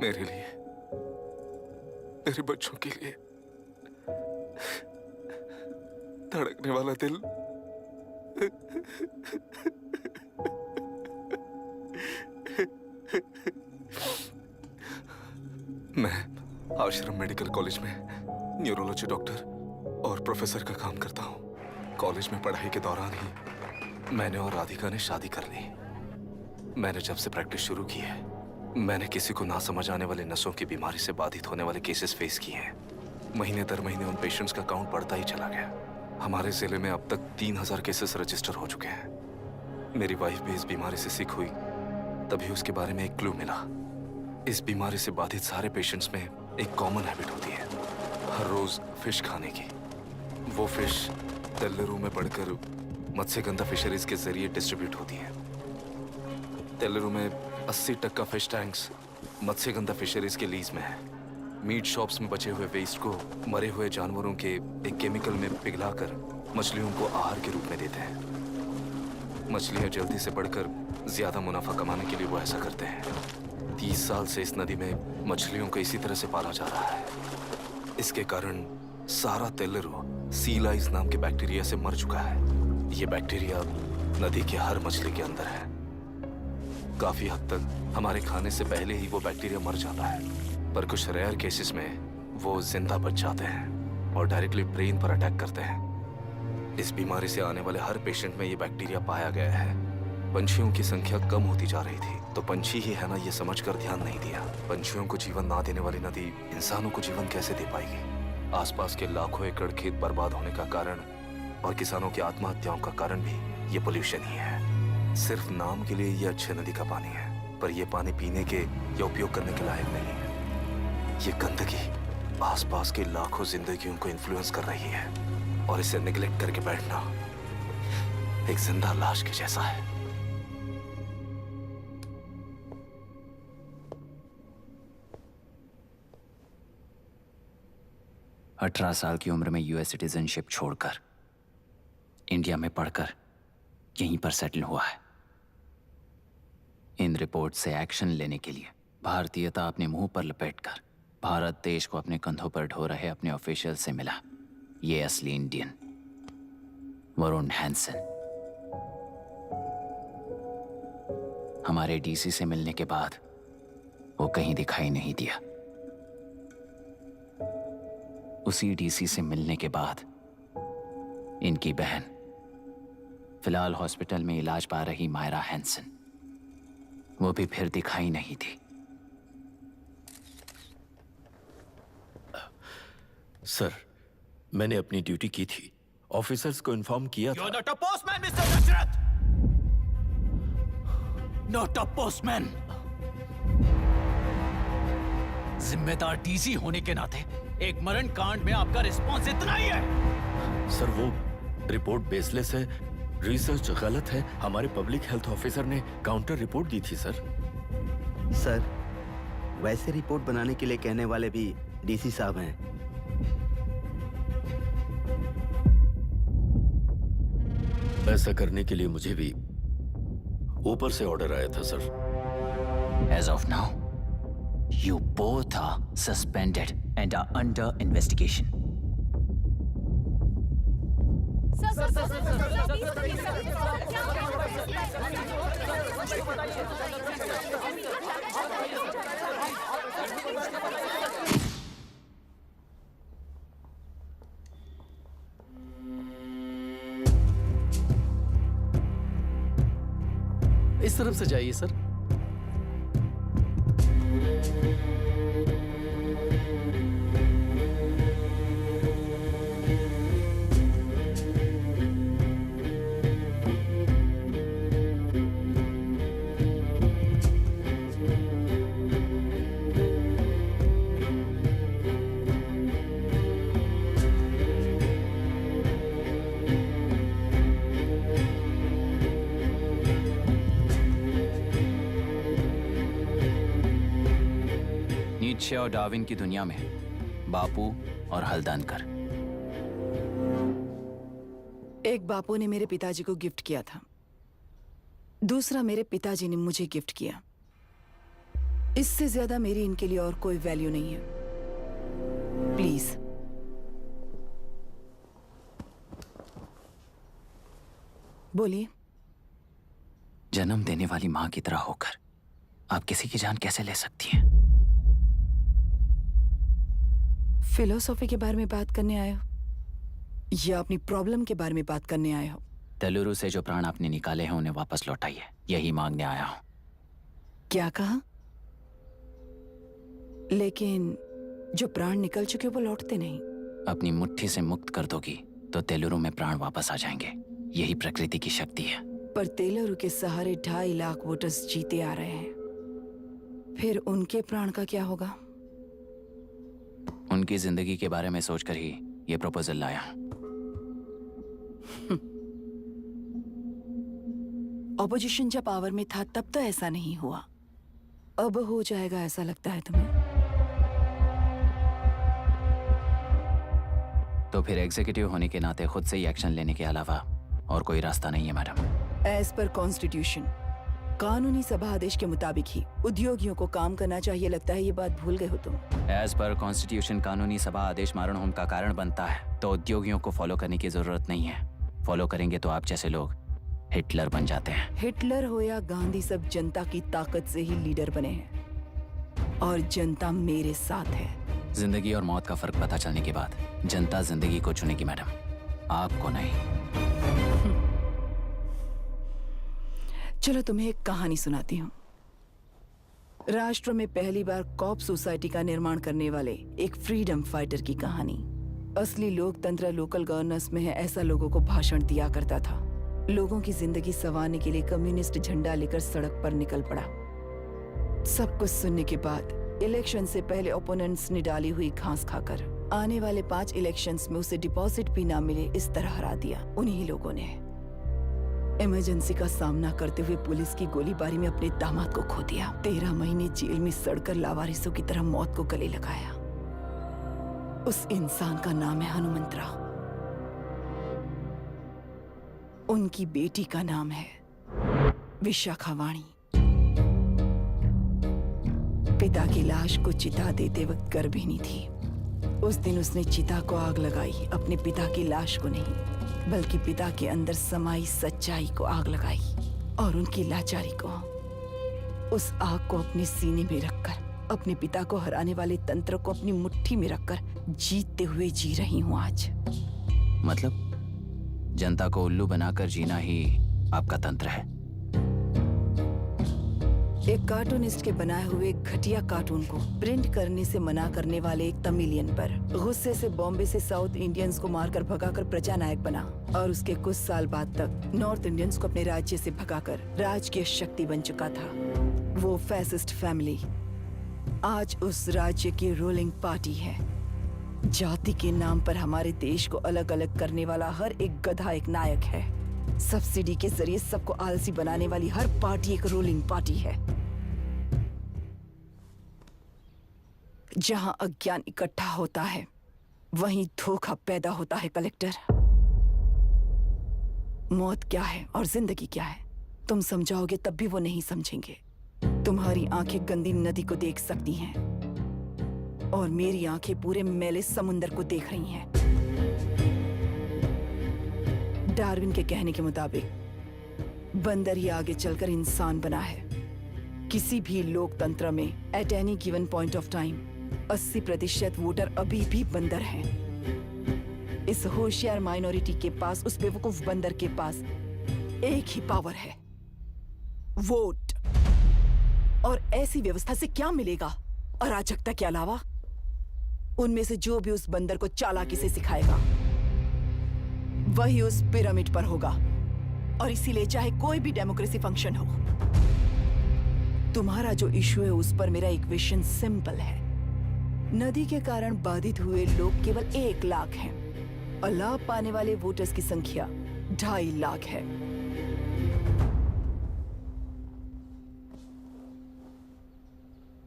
मेरे लिए, मेरे बच्चों के लिए धड़कने वाला दिल मैं आश्रम मेडिकल कॉलेज में न्यूरोलॉजी डॉक्टर और प्रोफेसर का काम करता हूँ। कॉलेज में पढ़ाई के दौरान ही मैंने और राधिका ने शादी कर ली। मैंने जब से प्रैक्टिस शुरू की है, मैंने किसी को ना समझ आने वाले नसों की बीमारी से बाधित होने वाले केसेस फेस किए हैं। महीने दर महीने उन पेशेंट्स का काउंट बढ़ता ही चला गया। हमारे जिले में अब तक 3000 केसेस रजिस्टर हो चुके हैं। मेरी वाइफ भी इस बीमारी से सिक हुई, तभी उसके बारे में एक क्लू मिला। इस बीमारी से बाधित सारे पेशेंट्स में एक कॉमन हैबिट होती है, हर रोज फिश खाने की। वो फिश तेल्लेरू में बढ़कर मत्स्यगंधा फिशरीज के जरिए डिस्ट्रीब्यूट होती है। तेल्लेरू में 80% फिश टैंक्स मत्स्यगंधा फिशरीज के लीज में है। मीट शॉप्स में बचे हुए वेस्ट को मरे हुए जानवरों के एक केमिकल में पिघलाकर मछलियों को आहार के रूप में देते हैं। मछलियां जल्दी से बढ़कर ज्यादा मुनाफा कमाने के लिए वो ऐसा करते हैं। 30 साल से इस नदी में मछलियों को इसी तरह से पाला जा रहा है। इसके कारण सारा तेल्लेरू सी लाइस नाम के बैक्टीरिया से मर चुका है। ये बैक्टीरिया नदी के हर मछली के अंदर है। काफी हद तक हमारे खाने से पहले ही वो बैक्टीरिया मर जाता है, पर कुछ रेयर केसेस में वो जिंदा बच जाते हैं और डायरेक्टली ब्रेन पर अटैक करते हैं। इस बीमारी से आने वाले हर पेशेंट में ये बैक्टीरिया पाया गया है। पंछियों की संख्या कम होती जा रही थी, तो पंछी ही है ना ये समझकर ध्यान नहीं दिया। पंछियों को जीवन ना देने वाली नदी इंसानों को जीवन कैसे दे पाएगी? आसपास के लाखों एकड़ खेत बर्बाद होने का कारण और किसानों की आत्महत्याओं का कारण भी ये पोल्यूशन ही है। सिर्फ नाम के लिए ये अच्छे नदी का पानी है, पर ये पानी पीने के या उपयोग करने के लायक नहीं है। ये गंदगी आसपास के लाखों जिंदगियों को इन्फ्लुएंस कर रही है और इसे निगलेक्ट करके बैठना एक जिंदा लाश के जैसा है। अठारह साल की उम्र में यूएस सिटीजनशिप छोड़कर इंडिया में पढ़कर यहीं पर सेटल हुआ है। इन रिपोर्ट से एक्शन लेने के लिए भारतीयता अपने मुंह पर लपेटकर भारत देश को अपने कंधों पर ढो रहे अपने ऑफिशियल से मिला ये असली इंडियन वरुण हैंसन। हमारे डीसी से मिलने के बाद वो कहीं दिखाई नहीं दिया। उसी डीसी से मिलने के बाद इनकी बहन, फिलहाल हॉस्पिटल में इलाज पा रही मायरा हैंसन, वो भी फिर दिखाई नहीं दी। सर, मैंने अपनी ड्यूटी की थी, ऑफिसर्स को इन्फॉर्म किया था। You're not a postman, Mr. Dashrath! Not a postman! जिम्मेदार डीसी होने के नाते एक मरण कांड में आपका रिस्पॉन्स इतना ही है। सर, वो रिपोर्ट बेसलेस है, रिसर्च गलत है। हमारे पब्लिक हेल्थ ऑफिसर ने काउंटर रिपोर्ट दी थी सर। सर, वैसे रिपोर्ट बनाने के लिए कहने वाले भी डीसी साहब हैं। ऐसा करने के लिए मुझे भी ऊपर से ऑर्डर आया था sir. As of now, you both are suspended and are under investigation. इस तरफ से जाइए सर। नीत्शे और डार्विन की दुनिया में बापू और हल्दानकर। एक बापू ने मेरे पिताजी को गिफ्ट किया था, दूसरा मेरे पिताजी ने मुझे गिफ्ट किया। इससे ज्यादा मेरी इनके लिए और कोई वैल्यू नहीं है। प्लीज बोलिए। जन्म देने वाली मां की तरह होकर आप किसी की जान कैसे ले सकती हैं? फिलोसॉफी के बारे में बात करने आए हो या अपनी प्रॉब्लम के बारे में बात करने आए हो? तेलुरु से जो प्राण आपने निकाले हैं उन्हें वापस लौटाइए, यही मांगने आया हूं। क्या कहा? लेकिन जो प्राण निकल चुके वो लौटते नहीं। अपनी मुट्ठी से मुक्त कर दोगी तो तेलुरु में प्राण वापस आ जाएंगे, यही प्रकृति की शक्ति है। पर तेलुरु के सहारे 2.5 लाख वोटर्स जीते आ रहे हैं, फिर उनके प्राण का क्या होगा? उनकी जिंदगी के बारे में सोचकर ही ये प्रपोजल लाया। ऑपोजिशन जब पावर में था तब तो ऐसा नहीं हुआ, अब हो जाएगा ऐसा लगता है तुम्हें? तो फिर एग्जीक्यूटिव होने के नाते खुद से ही एक्शन लेने के अलावा और कोई रास्ता नहीं है मैडम। एज पर कॉन्स्टिट्यूशन, कानूनी सभा आदेश के मुताबिक ही उद्योगियों को काम करना चाहिए। लगता है ये बात भूल गए हो तुम। एज पर कॉन्स्टिट्यूशन कानूनी सभा आदेश मारण होम का कारण बनता है, तो उद्योगियों को फॉलो करने की जरूरत नहीं है। फॉलो करेंगे तो आप जैसे लोग हिटलर बन जाते हैं। हिटलर हो या गांधी, सब जनता की ताकत से ही लीडर बने हैं और जनता मेरे साथ है। जिंदगी और मौत का फर्क पता चलने के बाद जनता जिंदगी को चुनेगी मैडम, आपको नहीं। चलो तुम्हें एक कहानी सुनाती हूँ। राष्ट्र में पहली बार कॉप सोसाइटी का निर्माण करने वाले एक फ्रीडम फाइटर की कहानी। असली लोकतंत्र लोकल गवर्नेंस में है, ऐसा लोगों को भाषण दिया करता था। लोगों की जिंदगी संवारने के लिए कम्युनिस्ट झंडा लेकर सड़क पर निकल पड़ा। सब कुछ सुनने के बाद इलेक्शन से पहले ओपोनेंट्स ने डाली हुई घास खाकर आने वाले 5 इलेक्शंस में उसे डिपॉजिट भी ना मिले, इस तरह हरा दिया। उन्हीं लोगों ने इमरजेंसी का सामना करते हुए पुलिस की गोलीबारी में अपने दामाद को खो दिया। 13 महीने जेल में सड़कर लावारिसों की तरह मौत को गले लगाया। उस इंसान का नाम है हनुमंतरा। उनकी बेटी का नाम है विशाखावाणी। पिता की लाश को चिता देते वक्त गर्भिणी थी। उस दिन उसने चिता को आग लगाई, अपने पिता की लाश को नहीं बल्कि पिता के अंदर समाई सच्चाई को आग लगाई और उनकी लाचारी को। उस आग को अपने सीने में रखकर अपने पिता को हराने वाले तंत्र को अपनी मुट्ठी में रखकर जीतते हुए जी रही हूँ आज। मतलब जनता को उल्लू बनाकर जीना ही आपका तंत्र है? एक कार्टूनिस्ट के बनाए हुए घटिया कार्टून को प्रिंट करने से मना करने वाले एक तमिलियन पर गुस्से से बॉम्बे से साउथ इंडियंस को मारकर भगाकर प्रजानायक बना और उसके कुछ साल बाद तक नॉर्थ इंडियंस को अपने राज्य से भगाकर राजकीय शक्ति बन चुका था। वो फैसिस्ट फैमिली आज उस राज्य की रूलिंग पार्टी है। जाति के नाम पर हमारे देश को अलग अलग करने वाला हर एक गधा एक नायक है। सब्सिडी के जरिए सबको आलसी बनाने वाली हर पार्टी एक रूलिंग पार्टी है। जहां अज्ञान इकट्ठा होता है वहीं धोखा पैदा होता है। कलेक्टर, मौत क्या है और जिंदगी क्या है तुम समझाओगे तब भी वो नहीं समझेंगे। तुम्हारी आंखें गंदी नदी को देख सकती हैं और मेरी आंखें पूरे मैले समुंदर को देख रही हैं। डार्विन के कहने के मुताबिक बंदर ही आगे चलकर इंसान बना है। किसी भी लोकतंत्र में at any given point of time 80% voter अभी भी बंदर हैं। इस होशियार माइनॉरिटी के पास, उस बेवकूफ बंदर के पास एक ही पावर है, वोट। और ऐसी व्यवस्था से क्या मिलेगा अराजकता के अलावा? उनमें से जो भी उस बंदर को चालाकी से सिखाएगा वही उस पिरामिड पर होगा। और इसीलिए चाहे कोई भी डेमोक्रेसी फंक्शन हो, तुम्हारा जो इशू है उस पर मेरा इक्वेशन सिंपल है। नदी के कारण बाधित हुए लोग केवल 1 लाख हैं और लाभ पाने वाले वोटर्स की संख्या 2.5 लाख है।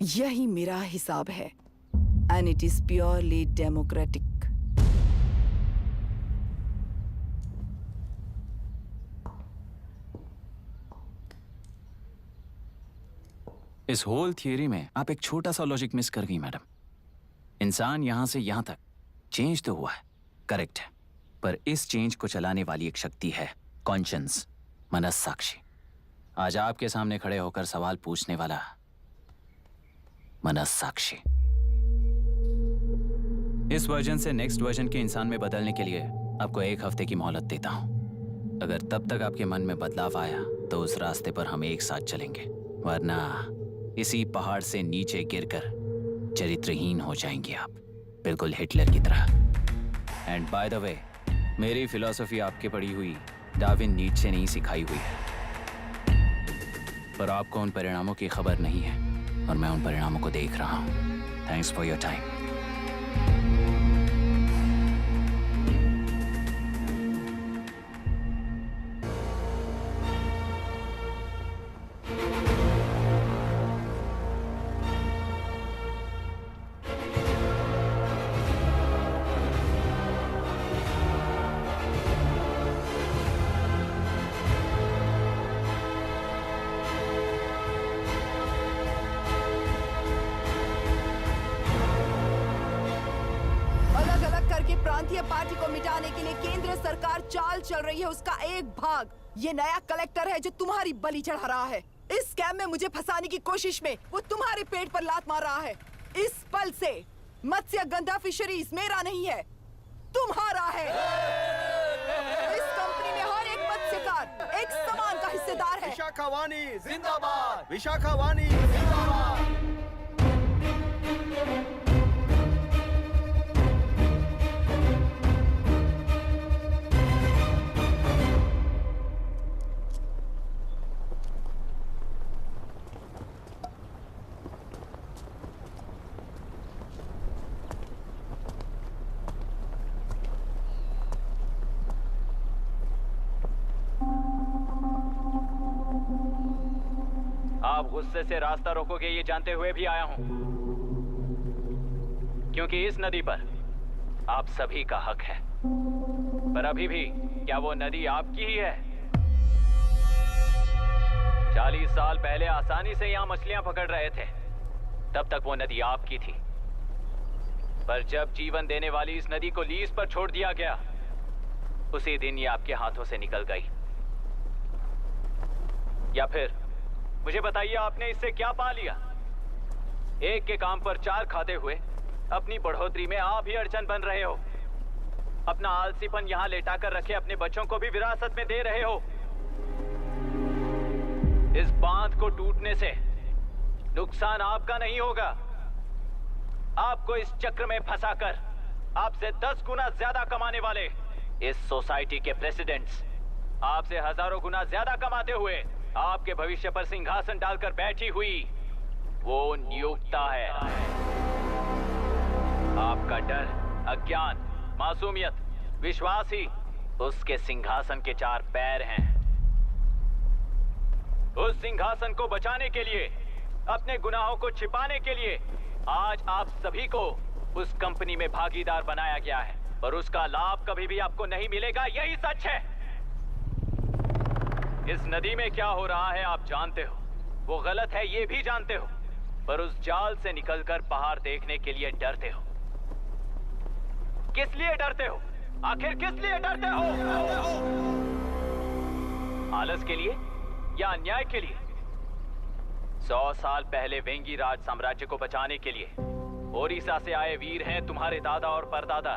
यही मेरा हिसाब है and it is purely democratic. इस होल थियरी में आप एक छोटा सा लॉजिक मिस कर गई मैडम। इंसान यहां से यहां तक चेंज तो हुआ है, करेक्ट है, पर इस चेंज को चलाने वाली एक शक्ति है, कॉन्शियंस, मनस्साक्षी। आज आपके सामने खड़े होकर सवाल पूछने वाला मनस्साक्षी। इस वर्जन से नेक्स्ट वर्जन के इंसान में बदलने के लिए आपको 1 हफ्ते की मोहलत देता हूं। अगर तब तक आपके मन में बदलाव आया तो उस रास्ते पर हम एक साथ चलेंगे, वरना इसी पहाड़ से नीचे गिरकर चरित्रहीन हो जाएंगे आप, बिल्कुल हिटलर की तरह। एंड बाय द वे, मेरी फिलॉसफी आपके पढ़ी हुई डार्विन नीचे नहीं सिखाई हुई है, पर आपको उन परिणामों की खबर नहीं है और मैं उन परिणामों को देख रहा हूं। Thanks for your time. प्रांतीय पार्टी को मिटाने के लिए केंद्र सरकार चाल चल रही है। उसका एक भाग ये नया कलेक्टर है जो तुम्हारी बलि चढ़ा रहा है। इस स्कैम में मुझे फंसाने की कोशिश में वो तुम्हारे पेट पर लात मार रहा है। इस पल से मत्स्य गंधा फिशरीज मेरा नहीं है, तुम्हारा है। इस कंपनी में हर एक मत्स्यकार एक समान का हिस्सेदार है। विशाखावाणी जिंदाबाद, विशाखावाणी जिंदाबाद। आप गुस्से से रास्ता रोकोगे ये जानते हुए भी आया हूं, क्योंकि इस नदी पर आप सभी का हक है। पर अभी भी क्या वो नदी आपकी ही है? 40 साल पहले आसानी से यहां मछलियां पकड़ रहे थे, तब तक वो नदी आपकी थी। पर जब जीवन देने वाली इस नदी को लीज पर छोड़ दिया गया, उसी दिन ये आपके हाथों से निकल गई। या फिर मुझे बताइए, आपने इससे क्या पा लिया? एक के काम पर 4 खाते हुए अपनी बढ़ोतरी में आप ही अड़चन बन रहे हो। अपना आलसीपन यहां लेटा कर रखे अपने बच्चों को भी विरासत में दे रहे हो। इस बांध को टूटने से नुकसान आपका नहीं होगा, आपको इस चक्र में फंसाकर आपसे 10 गुना ज्यादा कमाने वाले इस सोसाइटी के प्रेसिडेंट्स आपसे हजारों गुना ज्यादा कमाते हुए आपके भविष्य पर सिंहासन डालकर बैठी हुई वो नियोक्ता है। आपका डर, अज्ञान, मासूमियत, विश्वास ही उसके सिंहासन के 4 पैर हैं। उस सिंहासन को बचाने के लिए, अपने गुनाहों को छिपाने के लिए आज आप सभी को उस कंपनी में भागीदार बनाया गया है, और उसका लाभ कभी भी आपको नहीं मिलेगा। यही सच है। इस नदी में क्या हो रहा है आप जानते हो, वो गलत है ये भी जानते हो, पर उस जाल से निकलकर पहाड़ देखने के लिए डरते हो। किस लिए डरते हो? आखिर किस लिए डरते हो? आलस के लिए या अन्याय के लिए? 100 साल पहले वेंगी राज साम्राज्य को बचाने के लिए ओडिशा से आए वीर हैं तुम्हारे दादा और परदादा।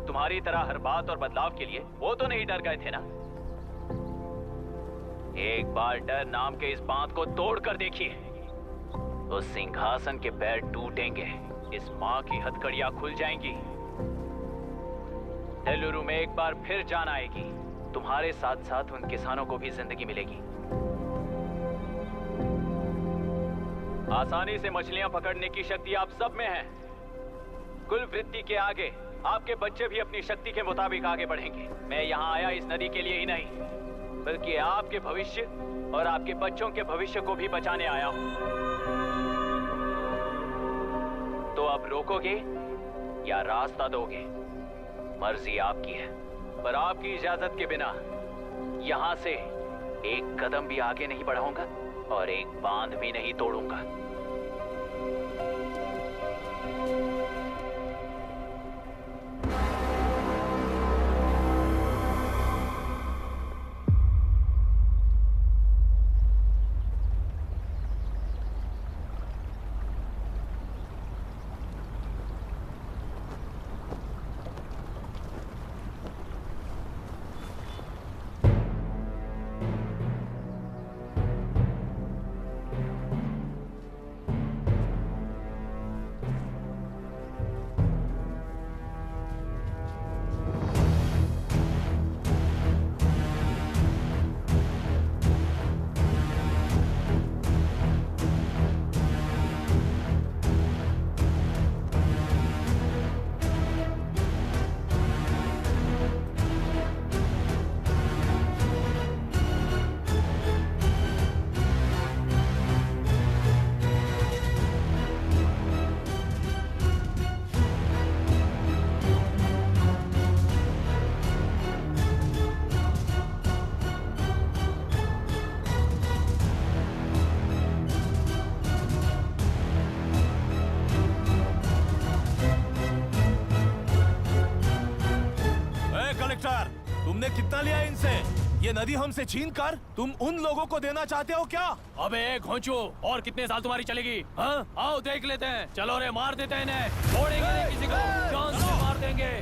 तुम्हारी तरह हर बात और बदलाव के लिए वो तो नहीं डर गए थे ना। एक बार डर नाम के इस बांध को तोड़ कर देखिए, उस सिंहासन के पैर टूटेंगे, इस मां की हथकड़ियां खुल जाएंगी। नेल्लूरू में एक बार फिर जान आएगी। तुम्हारे साथ साथ उन किसानों को भी जिंदगी मिलेगी। आसानी से मछलियां पकड़ने की शक्ति आप सब में है। कुल वृत्ति के आगे आपके बच्चे भी अपनी शक्ति के मुताबिक आगे बढ़ेंगे। मैं यहाँ आया इस नदी के लिए ही नहीं, बल्कि आपके भविष्य और आपके बच्चों के भविष्य को भी बचाने आया हूँ। तो अब रोकोगे या रास्ता दोगे, मर्जी आपकी है, पर आपकी इजाजत के बिना यहाँ से एक कदम भी आगे नहीं बढ़ाऊंगा और एक बांध भी नहीं तोड़ूंगा। तुमने कितना लिया इनसे? ये नदी हमसे छीन कर तुम उन लोगों को देना चाहते हो क्या? अबे घोंचू, और कितने साल तुम्हारी चलेगी? हाँ, आओ देख लेते हैं। चलो रे, मार देते हैं इन्हें। छोड़ेंगे नहीं किसी को, जान से मार देंगे।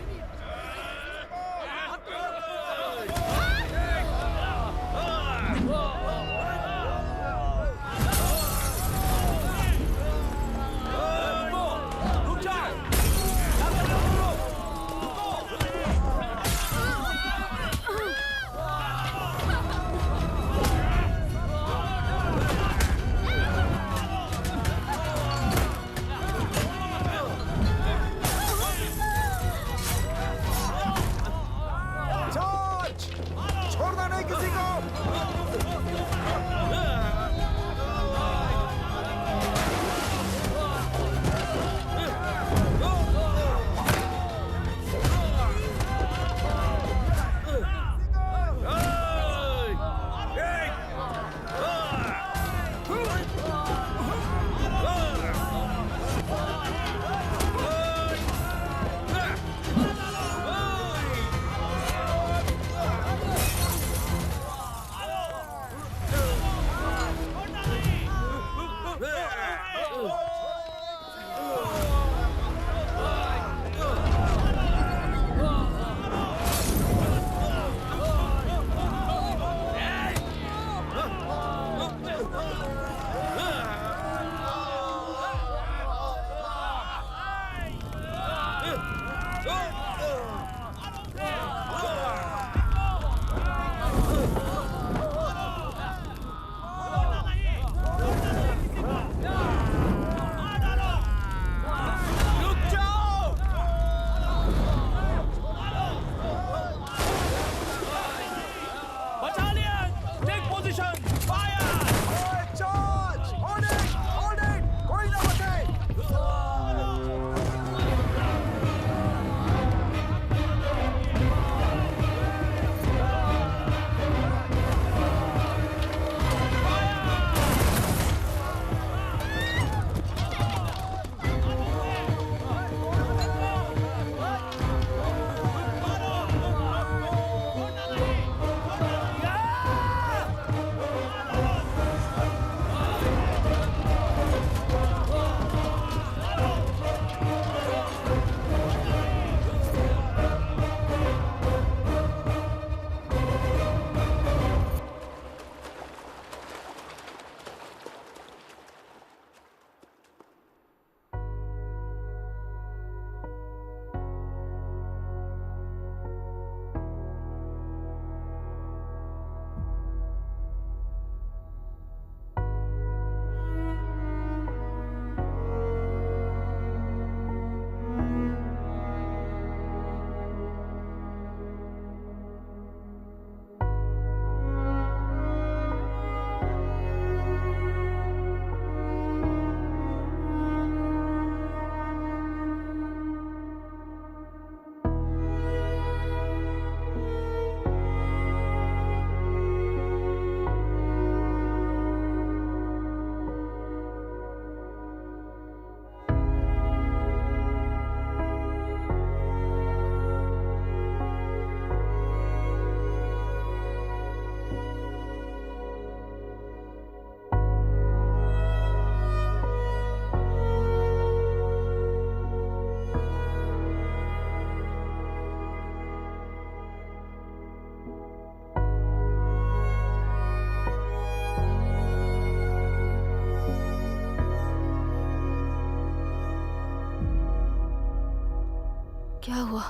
क्या हुआ?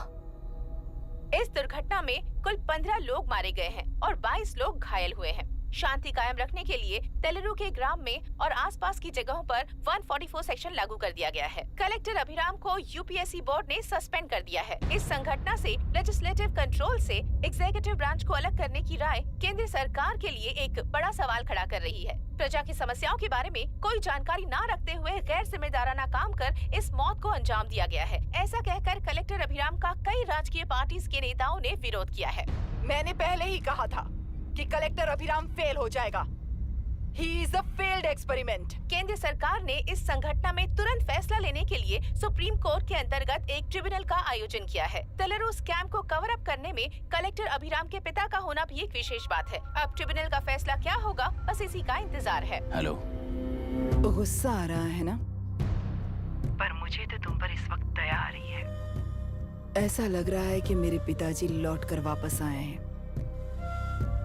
इस दुर्घटना में कुल 15 लोग मारे गए हैं और 22 लोग घायल हुए हैं। शांति कायम रखने के लिए तेलुरु के ग्राम में और आसपास की जगहों पर 144 सेक्शन लागू कर दिया गया है। कलेक्टर अभिराम को यूपीएससी बोर्ड ने सस्पेंड कर दिया है। इस संघटना से लेजिस्लेटिव कंट्रोल से एग्जीक्यूटिव ब्रांच को अलग करने की राय केंद्र सरकार के लिए एक बड़ा सवाल खड़ा कर रही है। प्रजा की समस्याओं के बारे में कोई जानकारी न रखते हुए गैर जिम्मेदाराना काम कर इस मौत को अंजाम दिया गया है। ऐसा कहकर कलेक्टर अभिराम का कई राजकीय पार्टी के नेताओं ने विरोध किया है। मैंने पहले ही कहा था कि कलेक्टर अभिराम फेल हो जाएगा। He is a failed experiment. केंद्र सरकार ने इस संघटना में तुरंत फैसला लेने के लिए सुप्रीम कोर्ट के अंतर्गत एक ट्रिब्यूनल का आयोजन किया है। तेलुरु स्कैम को कवर अप करने में कलेक्टर अभिराम के पिता का होना भी एक विशेष बात है। अब ट्रिब्यूनल का फैसला क्या होगा, बस इसी का इंतजार है। हेलो, गुस्सा आ रहा है ना? पर मुझे तो तुम पर इस वक्त दया आ रही है। ऐसा लग रहा है कि मेरे पिताजी लौट कर वापस आए हैं।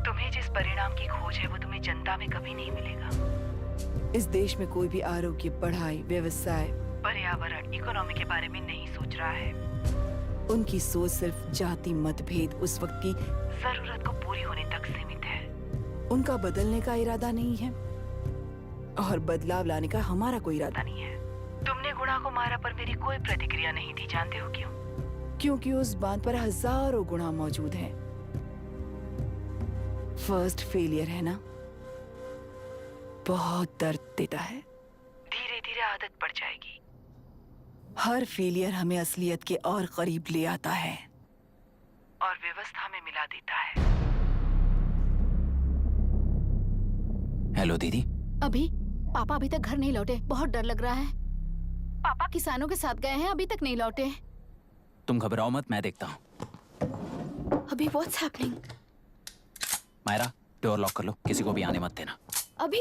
तुम्हें जिस परिणाम की खोज है वो तुम्हें जनता में कभी नहीं मिलेगा। इस देश में कोई भी आरोग्य, पढ़ाई, व्यवसाय, पर्यावरण, इकोनॉमी के बारे में नहीं सोच रहा है। उनकी सोच सिर्फ जाति मतभेद उस वक्त की जरूरत को पूरी होने तक सीमित है। उनका बदलने का इरादा नहीं है और बदलाव लाने का हमारा कोई इरादा नहीं है। तुमने गुणा को मारा पर मेरी कोई प्रतिक्रिया नहीं दी, जानते हो क्यों? क्योंकि उस बात पर हजारों गुणा मौजूद हैं। फर्स्ट फेलियर है ना, बहुत दर्द देता है। धीरे धीरे आदत पड़ जाएगी। हर फेलियर हमें असलियत के और करीब ले आता है और व्यवस्था में मिला देता है। हेलो दीदी। अभी पापा अभी तक घर नहीं लौटे, बहुत डर लग रहा है। पापा किसानों के साथ गए हैं, अभी तक नहीं लौटे। तुम घबराओ मत, मैं देखता हूँ। अभी what's happening? Myra, door lock कर लो, किसी को भी आने मत देना। अभी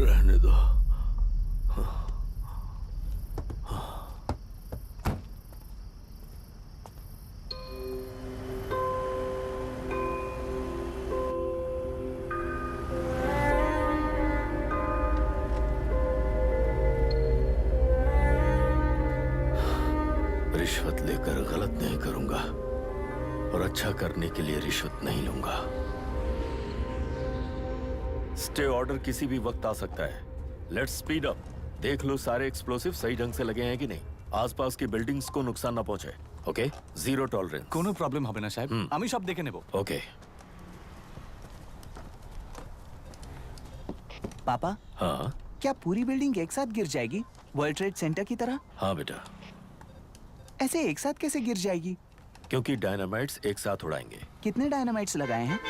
रहने दो। रिश्वत लेकर गलत नहीं करूंगा और अच्छा करने के लिए रिश्वत नहीं लूंगा। स्टे ऑर्डर किसी भी वक्त आ सकता है। Let's speed up. देख लो सारे एक्सप्लोसिव सही ढंग से लगे हैं कि नहीं। आसपास की बिल्डिंग्स को नुकसान ना पहुंचे। Okay, zero tolerance. कोनो प्रॉब्लम হবে না সাহেব, আমি সব দেখে নেব। ओके। पापा, हाँ क्या पूरी बिल्डिंग एक साथ गिर जाएगी, वर्ल्ड ट्रेड सेंटर की तरह? हाँ बेटा। ऐसे एक साथ कैसे गिर जाएगी? क्योंकि डायनामाइट्स एक साथ उड़ाएंगे। कितने डायनामाइट्स लगाए हैं?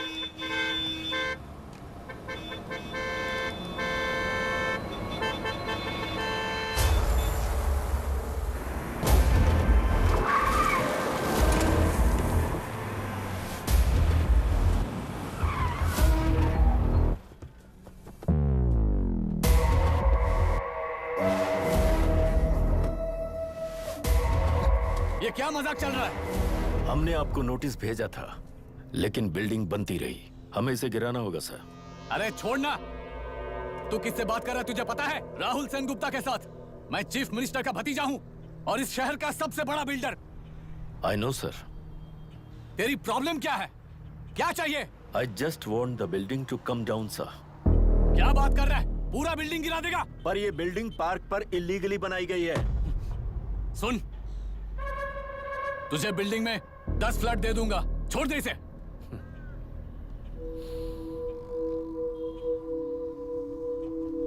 ये क्या मजाक चल रहा है? हमने आपको नोटिस भेजा था, लेकिन बिल्डिंग बनती रही। हमें इसे गिराना होगा सर। अरे छोड़ना। तू किससे बात कर रहा है तुझे पता है? राहुल सेनगुप्ता के साथ। मैं चीफ मिनिस्टर का भतीजा हूँ। और इस शहर का सबसे बड़ा बिल्डर। I know sir. तेरी प्रॉब्लम क्या है? क्या चाहिए? I just want the building to come down sir. क्या बात कर रहा है? पूरा बिल्डिंग गिरा देगा? पर ये बिल्डिंग पार्क पर इलीगली बनाई गई है। सुन, तुझे बिल्डिंग में 10 फ्लैट दे दूंगा, छोड़ दे इसे।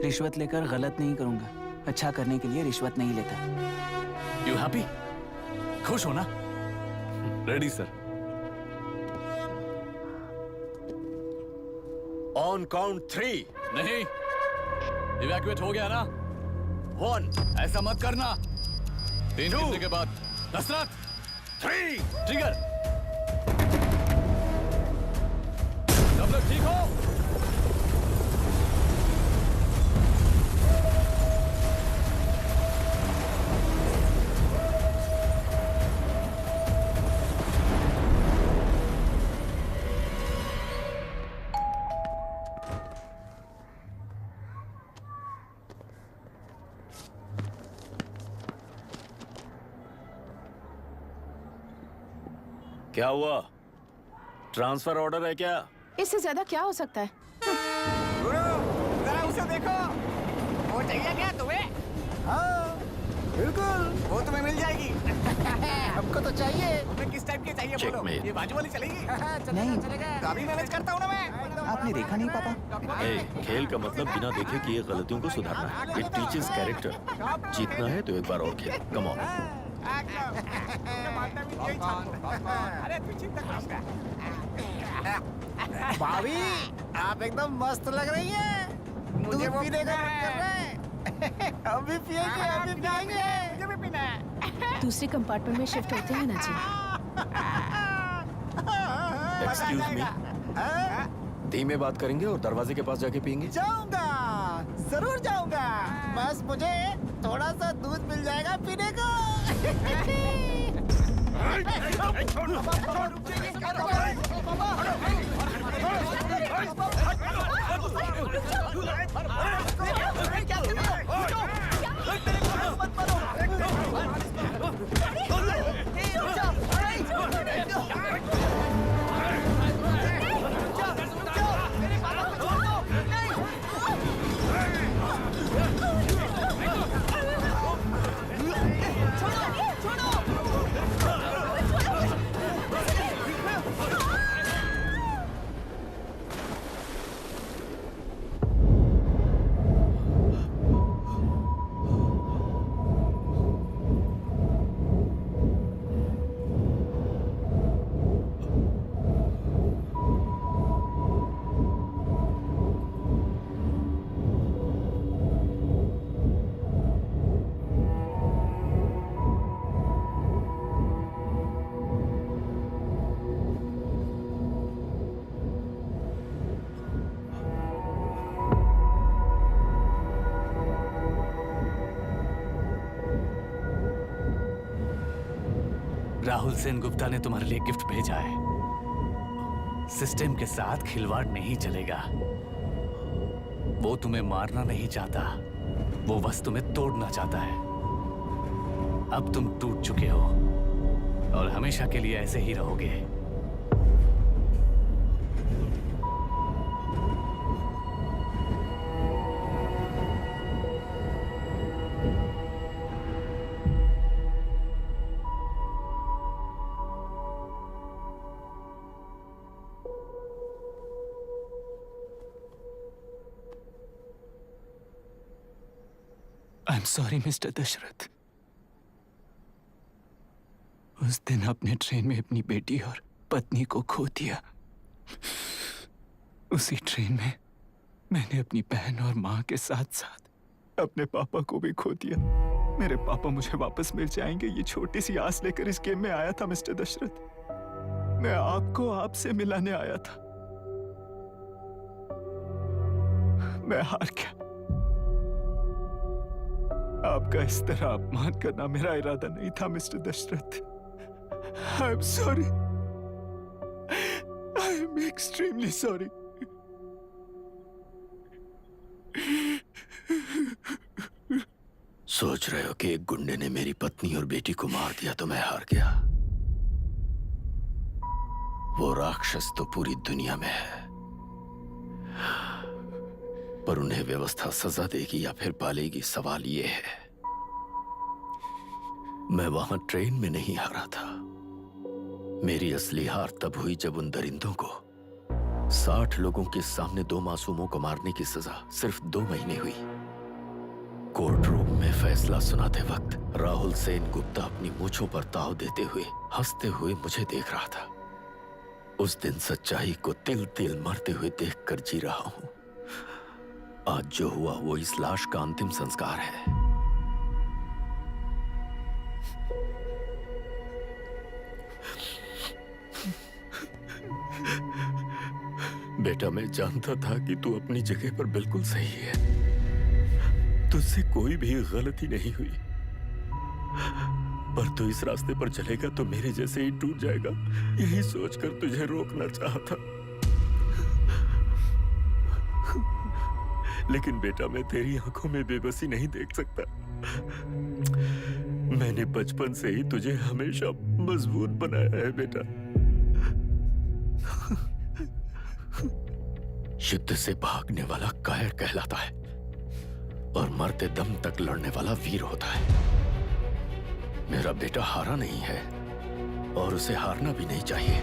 रिश्वत लेकर गलत नहीं करूंगा, अच्छा करने के लिए रिश्वत नहीं लेता। You happy? खुश हो ना? Ready sir. On count 3। नहीं, इवैक्यूएट हो गया ना? 1। ऐसा मत करना। 3 गिनने के बाद दशरथ 3 ट्रिगर। सब लोग ठीक हो? क्या हुआ? ट्रांसफर ऑर्डर है क्या? इससे ज्यादा क्या हो सकता है? जरा उसे देखो, वो चाहिए क्या तुम्हें? हाँ, बिल्कुल, वो तुम्हें मिल जाएगी। हमको तो चाहिए। तुम्हें किस टाइप की चाहिए बोलो? Checkmate। ये बाजू वाली चलेगी? नहीं। तो अभी मैनेज करता हूँ ना मैं। आपने देखा नहीं पापा? ए, खेल का मतलब बिना देखे किए गलतियों को सुधारना है। It teaches character. जीतना है तो एक बार और खेल। Come on. अरे तू चिंता कर। भाभी, आप एकदम मस्त लग रही हैं। मुझे वो पीने का मन कर रहा है। अभी पिएंगे, अभी पिएंगे। मुझे भी पीना है। दूसरे कंपार्टमेंट में शिफ्ट होते हैं ना जी। Excuse me. धीमे बात करेंगे और दरवाजे के पास जाके पियेंगे। जाऊंगा, जरूर जाऊंगा। बस मुझे थोड़ा सा दूध मिल जाएगा पीने को। राहुल सेन गुप्ता ने तुम्हारे लिए गिफ्ट भेजा है। सिस्टम के साथ खिलवाड़ नहीं चलेगा। वो तुम्हें मारना नहीं चाहता, वो बस तुम्हें तोड़ना चाहता है। अब तुम टूट चुके हो और हमेशा के लिए ऐसे ही रहोगे। I am sorry mister Dashrath. उस दिन अपने ट्रेन में अपनी बेटी और पत्नी को खो दिया। उसी ट्रेन में मैंने अपनी बहन और माँ के साथ साथ अपने पापा को भी खो दिया। मेरे पापा मुझे वापस मिल जाएंगे, ये छोटी सी आस लेकर इस गेम में आया था मिस्टर दशरथ। मैं आपको आपसे मिलाने आया था। मैं हार गया। आपका इस तरह अपमान करना मेरा इरादा नहीं था mister Dashrath. I am sorry. I am extremely sorry. सोच रहे हो कि एक गुंडे ने मेरी पत्नी और बेटी को मार दिया तो मैं हार गया? वो राक्षस तो पूरी दुनिया में है, पर उन्हें व्यवस्था सजा देगी या फिर पालेगी, सवाल ये है। मैं वहां ट्रेन में नहीं हारा था। मेरी असली हार तब हुई जब उन दरिंदों को 60 लोगों के सामने 2 मासूमों को मारने की सजा सिर्फ 2 महीने हुई। कोर्ट रूम में फैसला सुनाते वक्त राहुल सेन गुप्ता अपनी मूंछों पर ताव देते हुए हंसते हुए मुझे देख रहा था। उस दिन सच्चाई को तिल तिल मरते हुए देखकर जी रहा हूं। आज जो हुआ वो इस लाश का अंतिम संस्कार है। बेटा, मैं जानता था कि तू अपनी जगह पर बिल्कुल सही है। तुझसे कोई भी गलती नहीं हुई, पर तू इस रास्ते पर चलेगा तो मेरे जैसे ही टूट जाएगा, यही सोचकर तुझे रोकना चाहता। लेकिन बेटा, मैं तेरी आंखों में बेबसी नहीं देख सकता। मैंने बचपन से ही तुझे हमेशा मजबूत बनाया है बेटा। युद्ध से भागने वाला कायर कहलाता है और मरते दम तक लड़ने वाला वीर होता है। मेरा बेटा हारा नहीं है और उसे हारना भी नहीं चाहिए।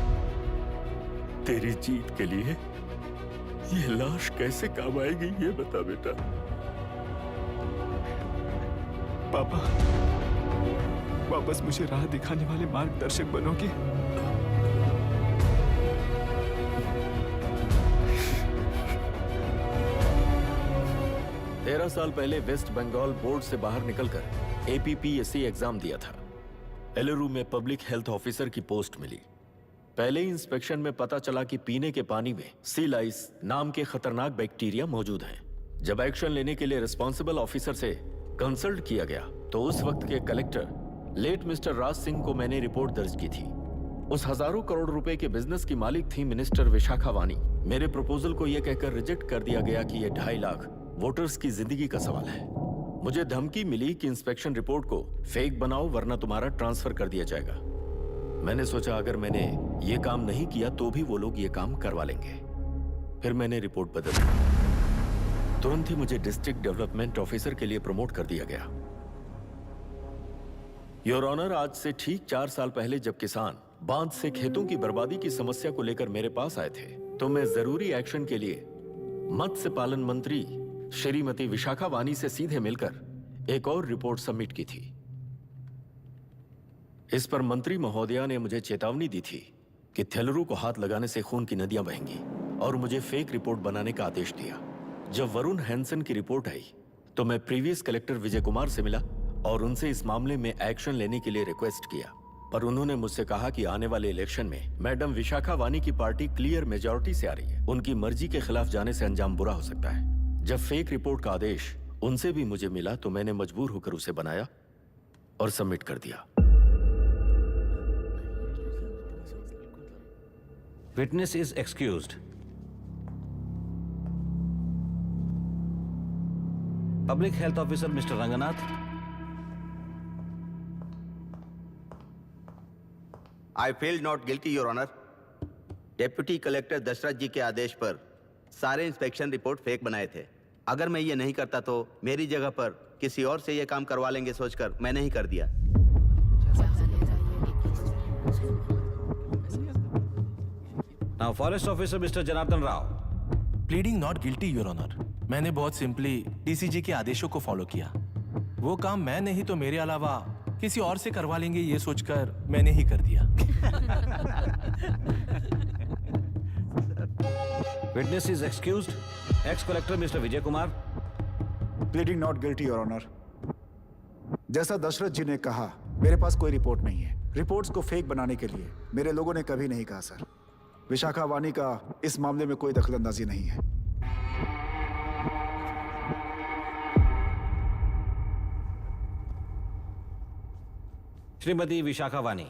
तेरी जीत के लिए ये लाश कैसे काम आएगी ये बता बेटा। पापा, वापस मुझे राह दिखाने वाले मार्गदर्शक बनोगे? 13 साल पहले वेस्ट बंगाल बोर्ड से बाहर निकलकर APPSC एग्जाम दिया था। एलरू में पब्लिक हेल्थ ऑफिसर की पोस्ट मिली। पहले ही इंस्पेक्शन में पता चला कि पीने के पानी में सी लाइस नाम के खतरनाक बैक्टीरिया मौजूद हैं। जब एक्शन लेने के लिए रिस्पॉन्सिबल ऑफिसर से कंसल्ट किया गया तो उस वक्त के collector late mister Raj Singh को मैंने रिपोर्ट दर्ज की थी। उस हजारों करोड़ रुपए के बिजनेस की मालिक थी मिनिस्टर विशाखा वानी। मेरे प्रपोजल को यह कहकर रिजेक्ट कर दिया गया कि यह 2.5 लाख वोटर्स की जिंदगी का सवाल है। मुझे धमकी मिली कि इंस्पेक्शन रिपोर्ट को फेक बनाओ वरना तुम्हारा ट्रांसफर कर दिया जाएगा। मैंने सोचा अगर मैंने ये काम नहीं किया तो भी वो लोग ये काम करवा लेंगे। फिर मैंने रिपोर्ट बदल दी। तुरंत ही मुझे डिस्ट्रिक्ट डेवलपमेंट ऑफिसर के लिए प्रमोट कर दिया गया। योर ऑनर, आज से ठीक 4 साल पहले जब किसान बांध से खेतों की बर्बादी की समस्या को लेकर मेरे पास आए थे तो मैं जरूरी एक्शन के लिए मत्स्य पालन मंत्री श्रीमती विशाखा वानी से सीधे मिलकर एक और रिपोर्ट सबमिट की थी। इस पर मंत्री महोदया ने मुझे चेतावनी दी थी कि थेलरू को हाथ लगाने से खून की नदियां बहेंगी और मुझे फेक रिपोर्ट बनाने का आदेश दिया। जब वरुण हैंसन की रिपोर्ट आई तो मैं प्रीवियस कलेक्टर विजय कुमार से मिला और उनसे इस मामले में एक्शन लेने के लिए रिक्वेस्ट किया, पर उन्होंने मुझसे कहा कि आने वाले इलेक्शन में मैडम विशाखा वानी की पार्टी क्लियर मेजॉरिटी से आ रही है, उनकी मर्जी के खिलाफ जाने से अंजाम बुरा हो सकता है। जब फेक रिपोर्ट का आदेश उनसे भी मुझे मिला तो मैंने मजबूर होकर उसे बनाया और सबमिट कर दिया। Witness is excused. Public health officer mister Ranganath. I feel not guilty your honour. Deputy collector Dasharath ji के आदेश पर सारे इंस्पेक्शन रिपोर्ट फेक बनाए थे। अगर मैं ये नहीं करता तो मेरी जगह पर किसी और से ये काम करवा लेंगे सोचकर मैंने ही कर दिया। Now forest officer mister Janardhan Rao. Pleading not guilty your honour. मैंने बहुत सिंपली डीसीजी के आदेशों को फॉलो किया। वो काम मैं नहीं तो मेरे अलावा किसी और से करवा लेंगे ये सोचकर मैंने ही कर दिया। Witness is excused. Ex-collector Mr. Vijay Kumar. Pleading not guilty your honour. जैसा दशरथ जी ने कहा, मेरे पास कोई रिपोर्ट नहीं है। रिपोर्ट्स को फेक बनाने के लिए मेरे लोगों ने कभी नहीं कहा सर। विशाखा वानी का इस मामले में कोई दखलंदाजी नहीं है। Shrimati Vishakha Vani.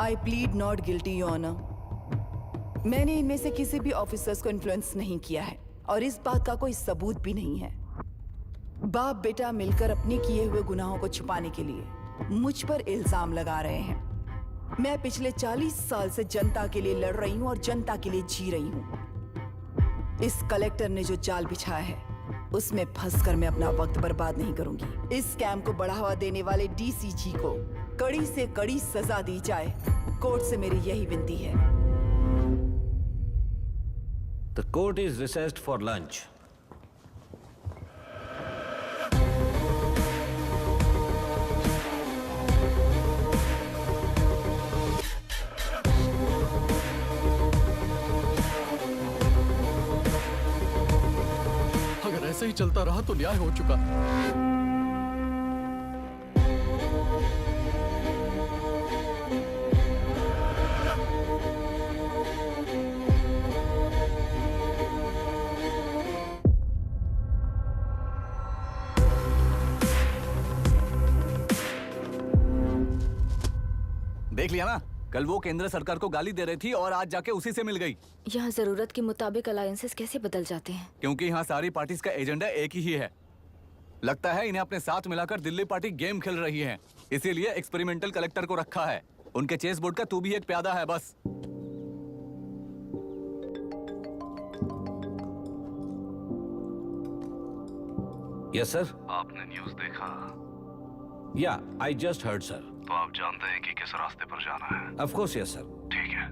I plead not guilty your honour. मैंने इनमें से किसी भी ऑफिसर्स को इन्फ्लुएंस नहीं किया है और इस बात का कोई सबूत भी नहीं है। बाप बेटा मिलकर अपने किए हुए गुनाहों को छुपाने के लिए मुझ पर इल्जाम लगा रहे हैं। मैं पिछले 40 साल से जनता के लिए लड़ रही हूं और जनता के लिए जी रही हूं। इस कलेक्टर ने जो जाल बिछाया है उसमें फंसकर मैं अपना वक्त बर्बाद नहीं करूंगी। इस स्कैम को बढ़ावा देने वाले डीसीजी को कड़ी से कड़ी सजा दी जाए, कोर्ट से मेरी यही विनती है। The court is recessed for lunch. अगर ऐसे ही चलता रहा तो न्याय हो चुका। देख लिया ना, कल वो केंद्र सरकार को गाली दे रही थी और आज जाके उसी से मिल गई। यहाँ जरूरत के मुताबिक अलायंसेस कैसे बदल जाते हैं? क्योंकि यहाँ सारी पार्टीज का एजेंडा एक ही है। लगता है इन्हें अपने साथ मिलाकर दिल्ली पार्टी गेम खेल रही है, इसीलिए एक्सपेरिमेंटल कलेक्टर को रखा है। उनके चेस बोर्ड का तू भी एक प्यादा है बस। Yes sir. आपने न्यूज़ देखा? या आई जस्ट हर्ड सर। तो आप जानते हैं कि किस रास्ते पर जाना है? Of course yes sir. ठीक है।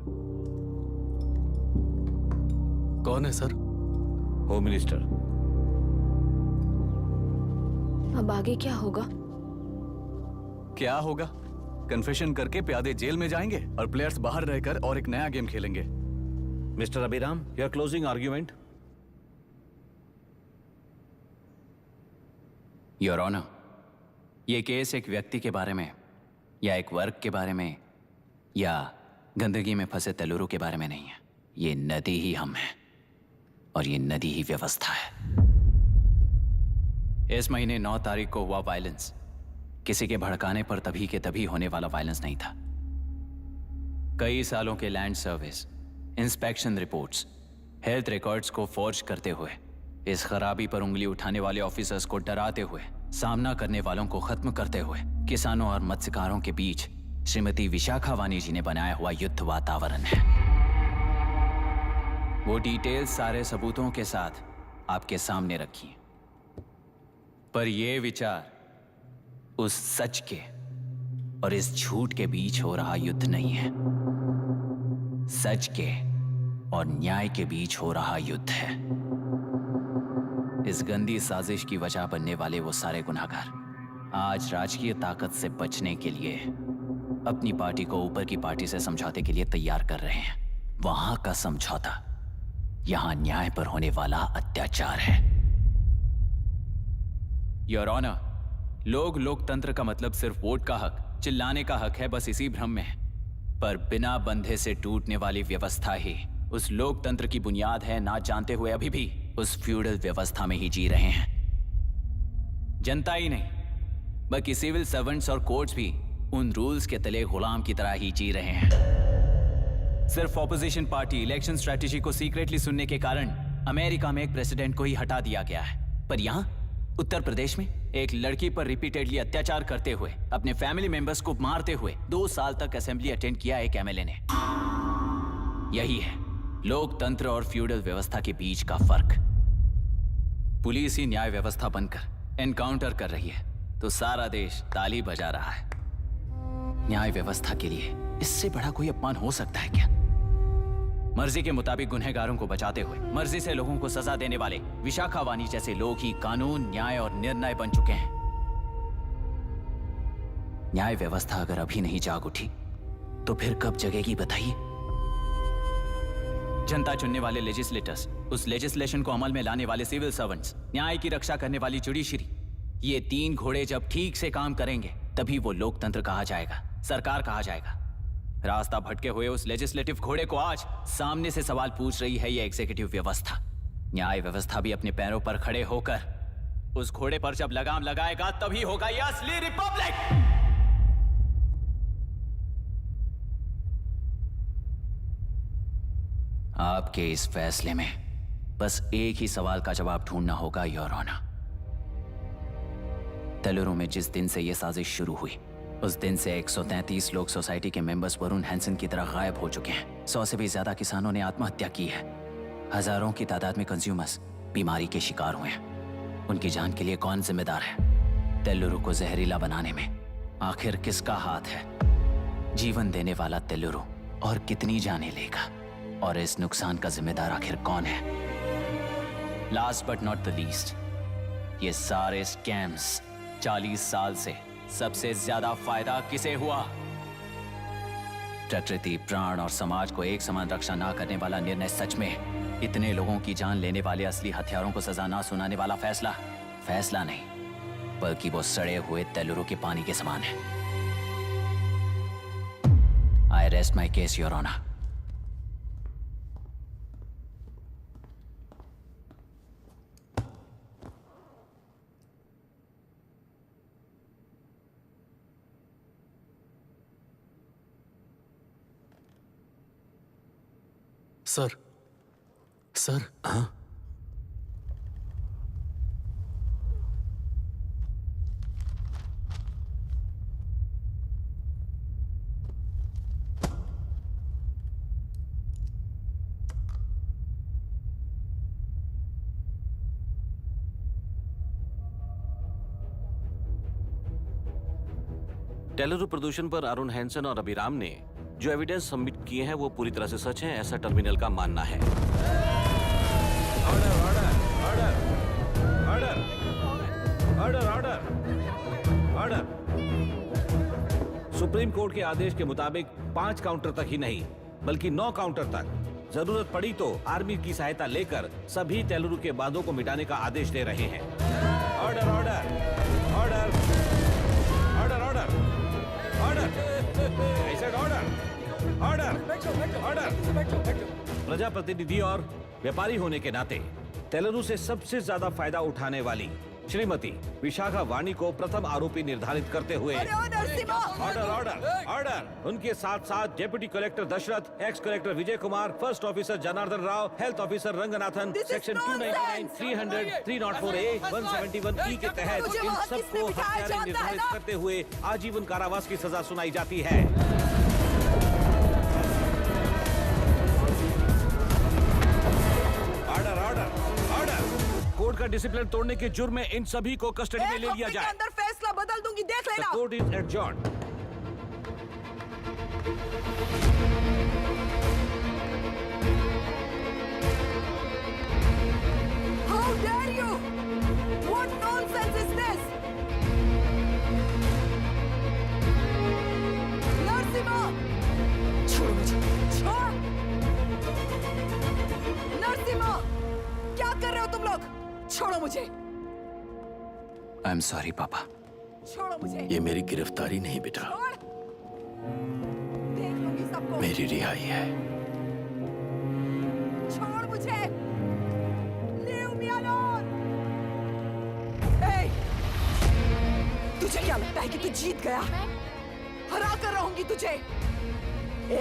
कौन है सर? Home minister. अब आगे क्या होगा? क्या होगा? कन्फेशन करके प्यादे जेल में जाएंगे और प्लेयर्स बाहर रहकर और एक नया गेम खेलेंगे। Mister Abhiram, your closing argument. Your honour, ये केस एक व्यक्ति के बारे में या एक वर्ग के बारे में या गंदगी में फंसे तेलुरु के बारे में नहीं है। ये नदी ही हम हैं और ये नदी ही व्यवस्था है। इस महीने 9 तारीख को हुआ वायलेंस किसी के भड़काने पर तभी के तभी होने वाला वायलेंस नहीं था। कई सालों के land service, inspection reports, health records को फॉर्ज करते हुए, इस खराबी पर उंगली उठाने वाले ऑफिसर्स को डराते हुए, सामना करने वालों को खत्म करते हुए किसानों और मत्स्यकारों के बीच श्रीमती विशाखा वानी जी ने बनाया हुआ युद्ध वातावरण है। वो डिटेल्स सारे सबूतों के साथ आपके सामने रखी हैं। पर ये विचार उस सच के और इस झूठ के बीच हो रहा युद्ध नहीं है, सच के और न्याय के बीच हो रहा युद्ध है। इस गंदी साजिश की वजह बनने वाले वो सारे गुनहगार आज राजकीय ताकत से बचने के लिए अपनी पार्टी को ऊपर की पार्टी से समझौते के लिए तैयार कर रहे हैं। वहां का समझौता यहां न्याय पर होने वाला अत्याचार है। योर ऑनर, लोग लोकतंत्र का मतलब सिर्फ वोट का हक, चिल्लाने का हक है, बस इसी भ्रम में है। पर बिना बंधे से टूटने वाली व्यवस्था ही उस लोकतंत्र की बुनियाद है, ना जानते हुए अभी भी उस फ्यूडल व्यवस्था में ही जी रहे हैं। जनता ही नहीं बल्कि सिविल सर्वेंट्स और कोर्ट्स भी उन रूल्स के तले गुलाम की तरह ही जी रहे हैं। सिर्फ ऑपोजिशन पार्टी इलेक्शन स्ट्रेटेजी को सीक्रेटली सुनने के कारण अमेरिका में एक प्रेसिडेंट को ही हटा दिया गया है, पर यहां उत्तर प्रदेश में एक लड़की पर रिपीटेडली अत्याचार करते हुए, अपने फैमिली मेंबर्स को मारते हुए 2 साल तक असेंबली अटेंड किया एक एमएलए ने। यही है लोकतंत्र और फ्यूडल व्यवस्था के बीच का फर्क। पुलिस ही न्याय व्यवस्था बनकर एनकाउंटर कर रही है तो सारा देश ताली बजा रहा है। न्याय व्यवस्था के लिए इससे बड़ा कोई अपमान हो सकता है क्या? मर्जी के मुताबिक गुनहगारों को बचाते हुए मर्जी से लोगों को सजा देने वाले विशाखा वानी जैसे लोग ही कानून, न्याय और निर्णय बन चुके हैं। न्याय व्यवस्था अगर अभी नहीं जाग उठी तो फिर कब जगेगी बताइए? जनता चुनने वाले लेजिस्लेटर्स, उस लेजिस्लेशन को अमल में लाने वाले सिविल सर्वेंट्स, न्याय की रक्षा करने वाली जुडिशरी, ये 3 घोड़े जब ठीक से काम करेंगे तभी वो लोकतंत्र कहा जाएगा, सरकार कहा जाएगा। रास्ता भटके हुए उस लेजिस्लेटिव घोड़े को आज सामने से सवाल पूछ रही है ये एग्जीक्यूटिव व्यवस्था। न्याय व्यवस्था भी अपने पैरों पर खड़े होकर उस घोड़े पर जब लगाम लगाएगा तभी होगा ये असली रिपब्लिक। आपके इस फैसले में बस एक ही सवाल का जवाब ढूंढना होगा योर ऑनर। तेलुरु में जिस दिन से यह साजिश शुरू हुई, उस दिन से 133 लोग सोसाइटी के मेंबर्स वरुण हैंसन की तरह गायब हो चुके हैं। 100 से भी ज्यादा किसानों ने आत्महत्या की है। हजारों की तादाद में कंज्यूमर्स बीमारी के शिकार हुए हैं। उनकी जान के लिए कौन जिम्मेदार है? तेलुरु को जहरीला बनाने में आखिर किसका हाथ है? जीवन देने वाला तेलुरु और कितनी जाने लेगा? और इस नुकसान का जिम्मेदार आखिर कौन है? Last but not the least, ये सारे स्कैम्स 40 साल से सबसे ज्यादा फायदा किसे हुआ? प्रकृति, प्राण और समाज को एक समान रक्षा ना करने वाला निर्णय सच में इतने लोगों की जान लेने वाले असली हथियारों को सजा ना सुनाने वाला फैसला नहीं, बल्कि वो सड़े हुए तेलुरु के पानी के समान है। I rest my case your honour. Sir हाँ? तेलुरु प्रदूषण पर अरुण हैंसन और अभिराम ने जो एविडेंस सबमिट किए हैं वो पूरी तरह से सच है, ऐसा टर्मिनल का मानना है। Order order order order order order. Supreme court के आदेश के मुताबिक 5 काउंटर तक ही नहीं बल्कि 9 काउंटर तक जरूरत पड़ी तो आर्मी की सहायता लेकर सभी तेलुरु के बांधों को मिटाने का आदेश दे रहे हैं। Order order order order order order order. प्रजाप्रतिनिधि और व्यापारी होने के नाते तेलुरु से सबसे ज्यादा फायदा उठाने वाली श्रीमती विशाखा वाणी को प्रथम आरोपी निर्धारित करते हुए ऑर्डर ऑर्डर ऑर्डर। उनके साथ साथ deputy collector Dasharath, ex collector Vijay Kumar, first officer Janardhan Rao, health officer Ranganathan, section 299, 300, 304A, 171E के तहत इन सबको हत्यारे निर्धारित करते हुए आजीवन कारावास की सजा सुनाई जाती है। कोर्ट का डिसिप्लिन तोड़ने के जुर्म में इन सभी को कस्टडी में ले लिया जाए। अंदर फैसला बदल दूंगी, देख लेना। Court is adjourned. How dare you? What nonsense is this? Narasimha, छोड़ मुझे, छोड़। नरसिम्हा, क्या कर रहे हो तुम लोग? छोड़ो मुझे। आई एम सॉरी पापा। छोड़ो मुझे। ये मेरी गिरफ्तारी नहीं बेटा, देख लूंगी सबको। मेरी रिहाई है। छोड़ मुझे। Leave me alone. Hey, तुझे क्या लगता है कि तू जीत गया? हरा कर रहूंगी तुझे।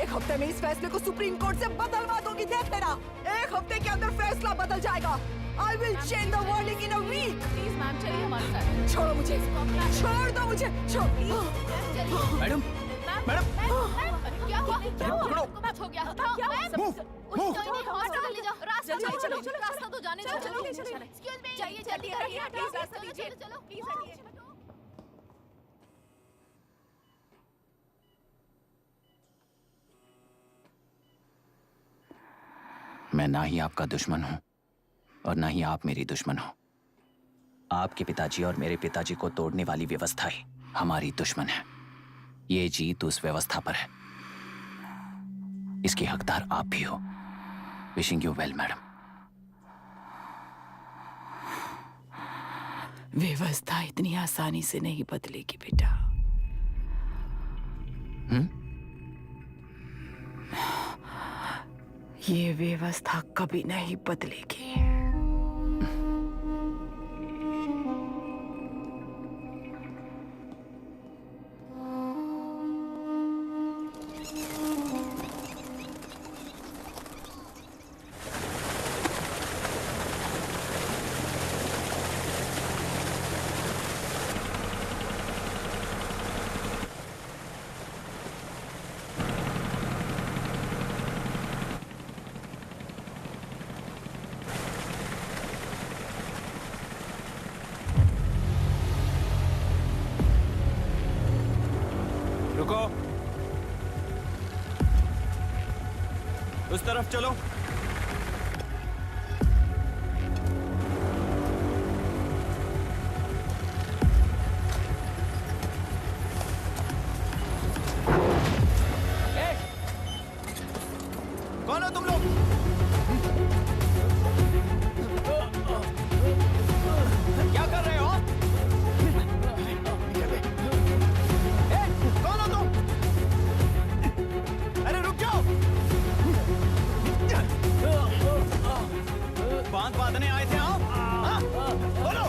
एक हफ्ते में इस फैसले को सुप्रीम कोर्ट से बदलवा दूंगी, देख लेना। एक हफ्ते के अंदर फैसला बदल जाएगा। I will change the verdict in a week. Please ma'am, चलिए हमारे साथ। छोड़ो मुझे, छोड़ दो मुझे, छोड़। मैडम, मैडम, क्या हुआ? कुछ हो गया? रास्ता तो जाने दो। चलो, एक्सक्यूज मी, जाइए जल्दी, रास्ता दीजिए। चलो प्लीज हटिए। मैं ना ही आपका दुश्मन हूं और ना ही आप मेरी दुश्मन हो। आपके पिताजी और मेरे पिताजी को तोड़ने वाली व्यवस्था ही हमारी दुश्मन है। ये जीत उस व्यवस्था पर है, इसके हकदार आप भी हो। Wishing you well madam. व्यवस्था इतनी आसानी से नहीं बदलेगी बेटा। ये व्यवस्था कभी नहीं बदलेगी। रुको, उस तरफ चलो। कौन हो तुम लोग? क्या कर रहे हो? कौन हो तुम? अरे रुक जाओ! बांध बांधने आए थे आप? हाँ? बोलो,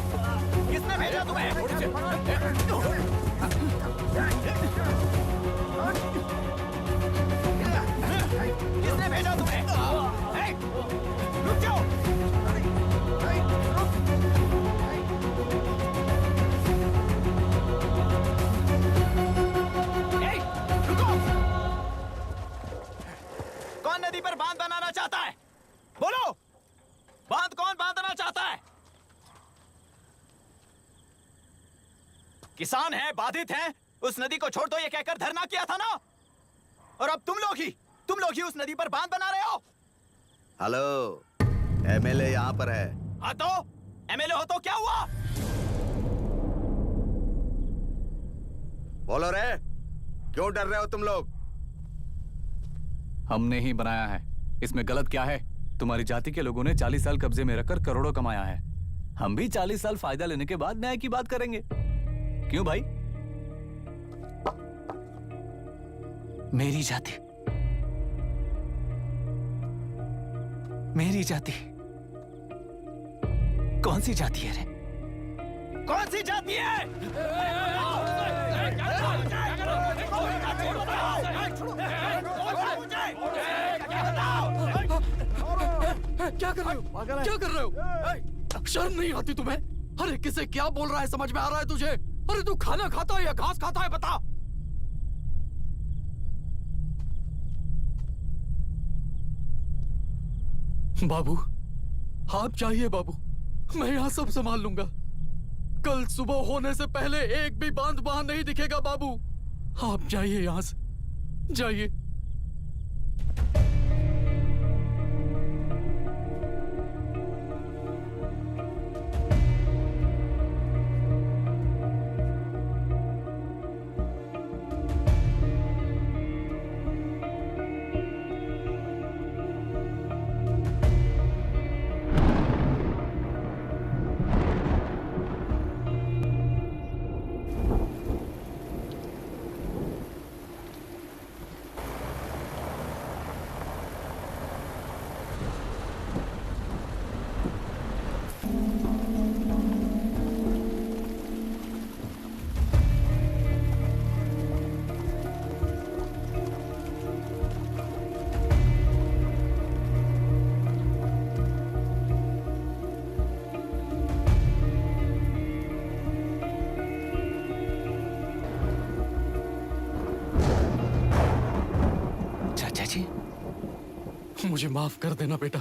किसने भेजा तुम्हें? किसने भेजा तुम्हें? हे, रुक जाओ! हे, रुको! कौन नदी पर बांध बनाना चाहता है? बोलो, बांध कौन बांधना चाहता है? किसान हैं, बाधित हैं, उस नदी को छोड़ दो ये कहकर धरना किया था ना? और अब तुम लोग ही उस नदी पर बांध बना रहे हो। हेलो, एमएलए यहाँ पर है। हाँ तो एमएलए हो तो क्या हुआ? बोलो रे, क्यों डर रहे हो तुम लोग? हमने ही बनाया है, इसमें गलत क्या है? तुम्हारी जाति के लोगों ने 40 साल कब्जे में रखकर करोड़ों कमाया है। हम भी 40 साल फायदा लेने के बाद न्याय की बात करेंगे। क्यों भाई? मेरी जाति, मेरी जाति कौन सी जाति है रे? कौन सी जाति है? क्या कर रहे हो? क्या कर रहे हो? शर्म नहीं आती तुम्हें? अरे किसे क्या बोल रहा है, समझ में आ रहा है तुझे? अरे तू खाना खाता है या घास खाता है, बता। बाबू, आप चाहिए बाबू, मैं यहाँ सब संभाल लूंगा। कल सुबह होने से पहले एक भी बांध वहां नहीं दिखेगा बाबू। आप जाइए यहाँ से, जाइए। मुझे माफ कर देना बेटा।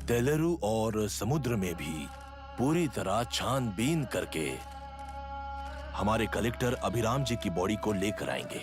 तेलुरु और समुद्र में भी पूरी तरह छानबीन करके हमारे कलेक्टर अभिराम जी की बॉडी को लेकर आएंगे।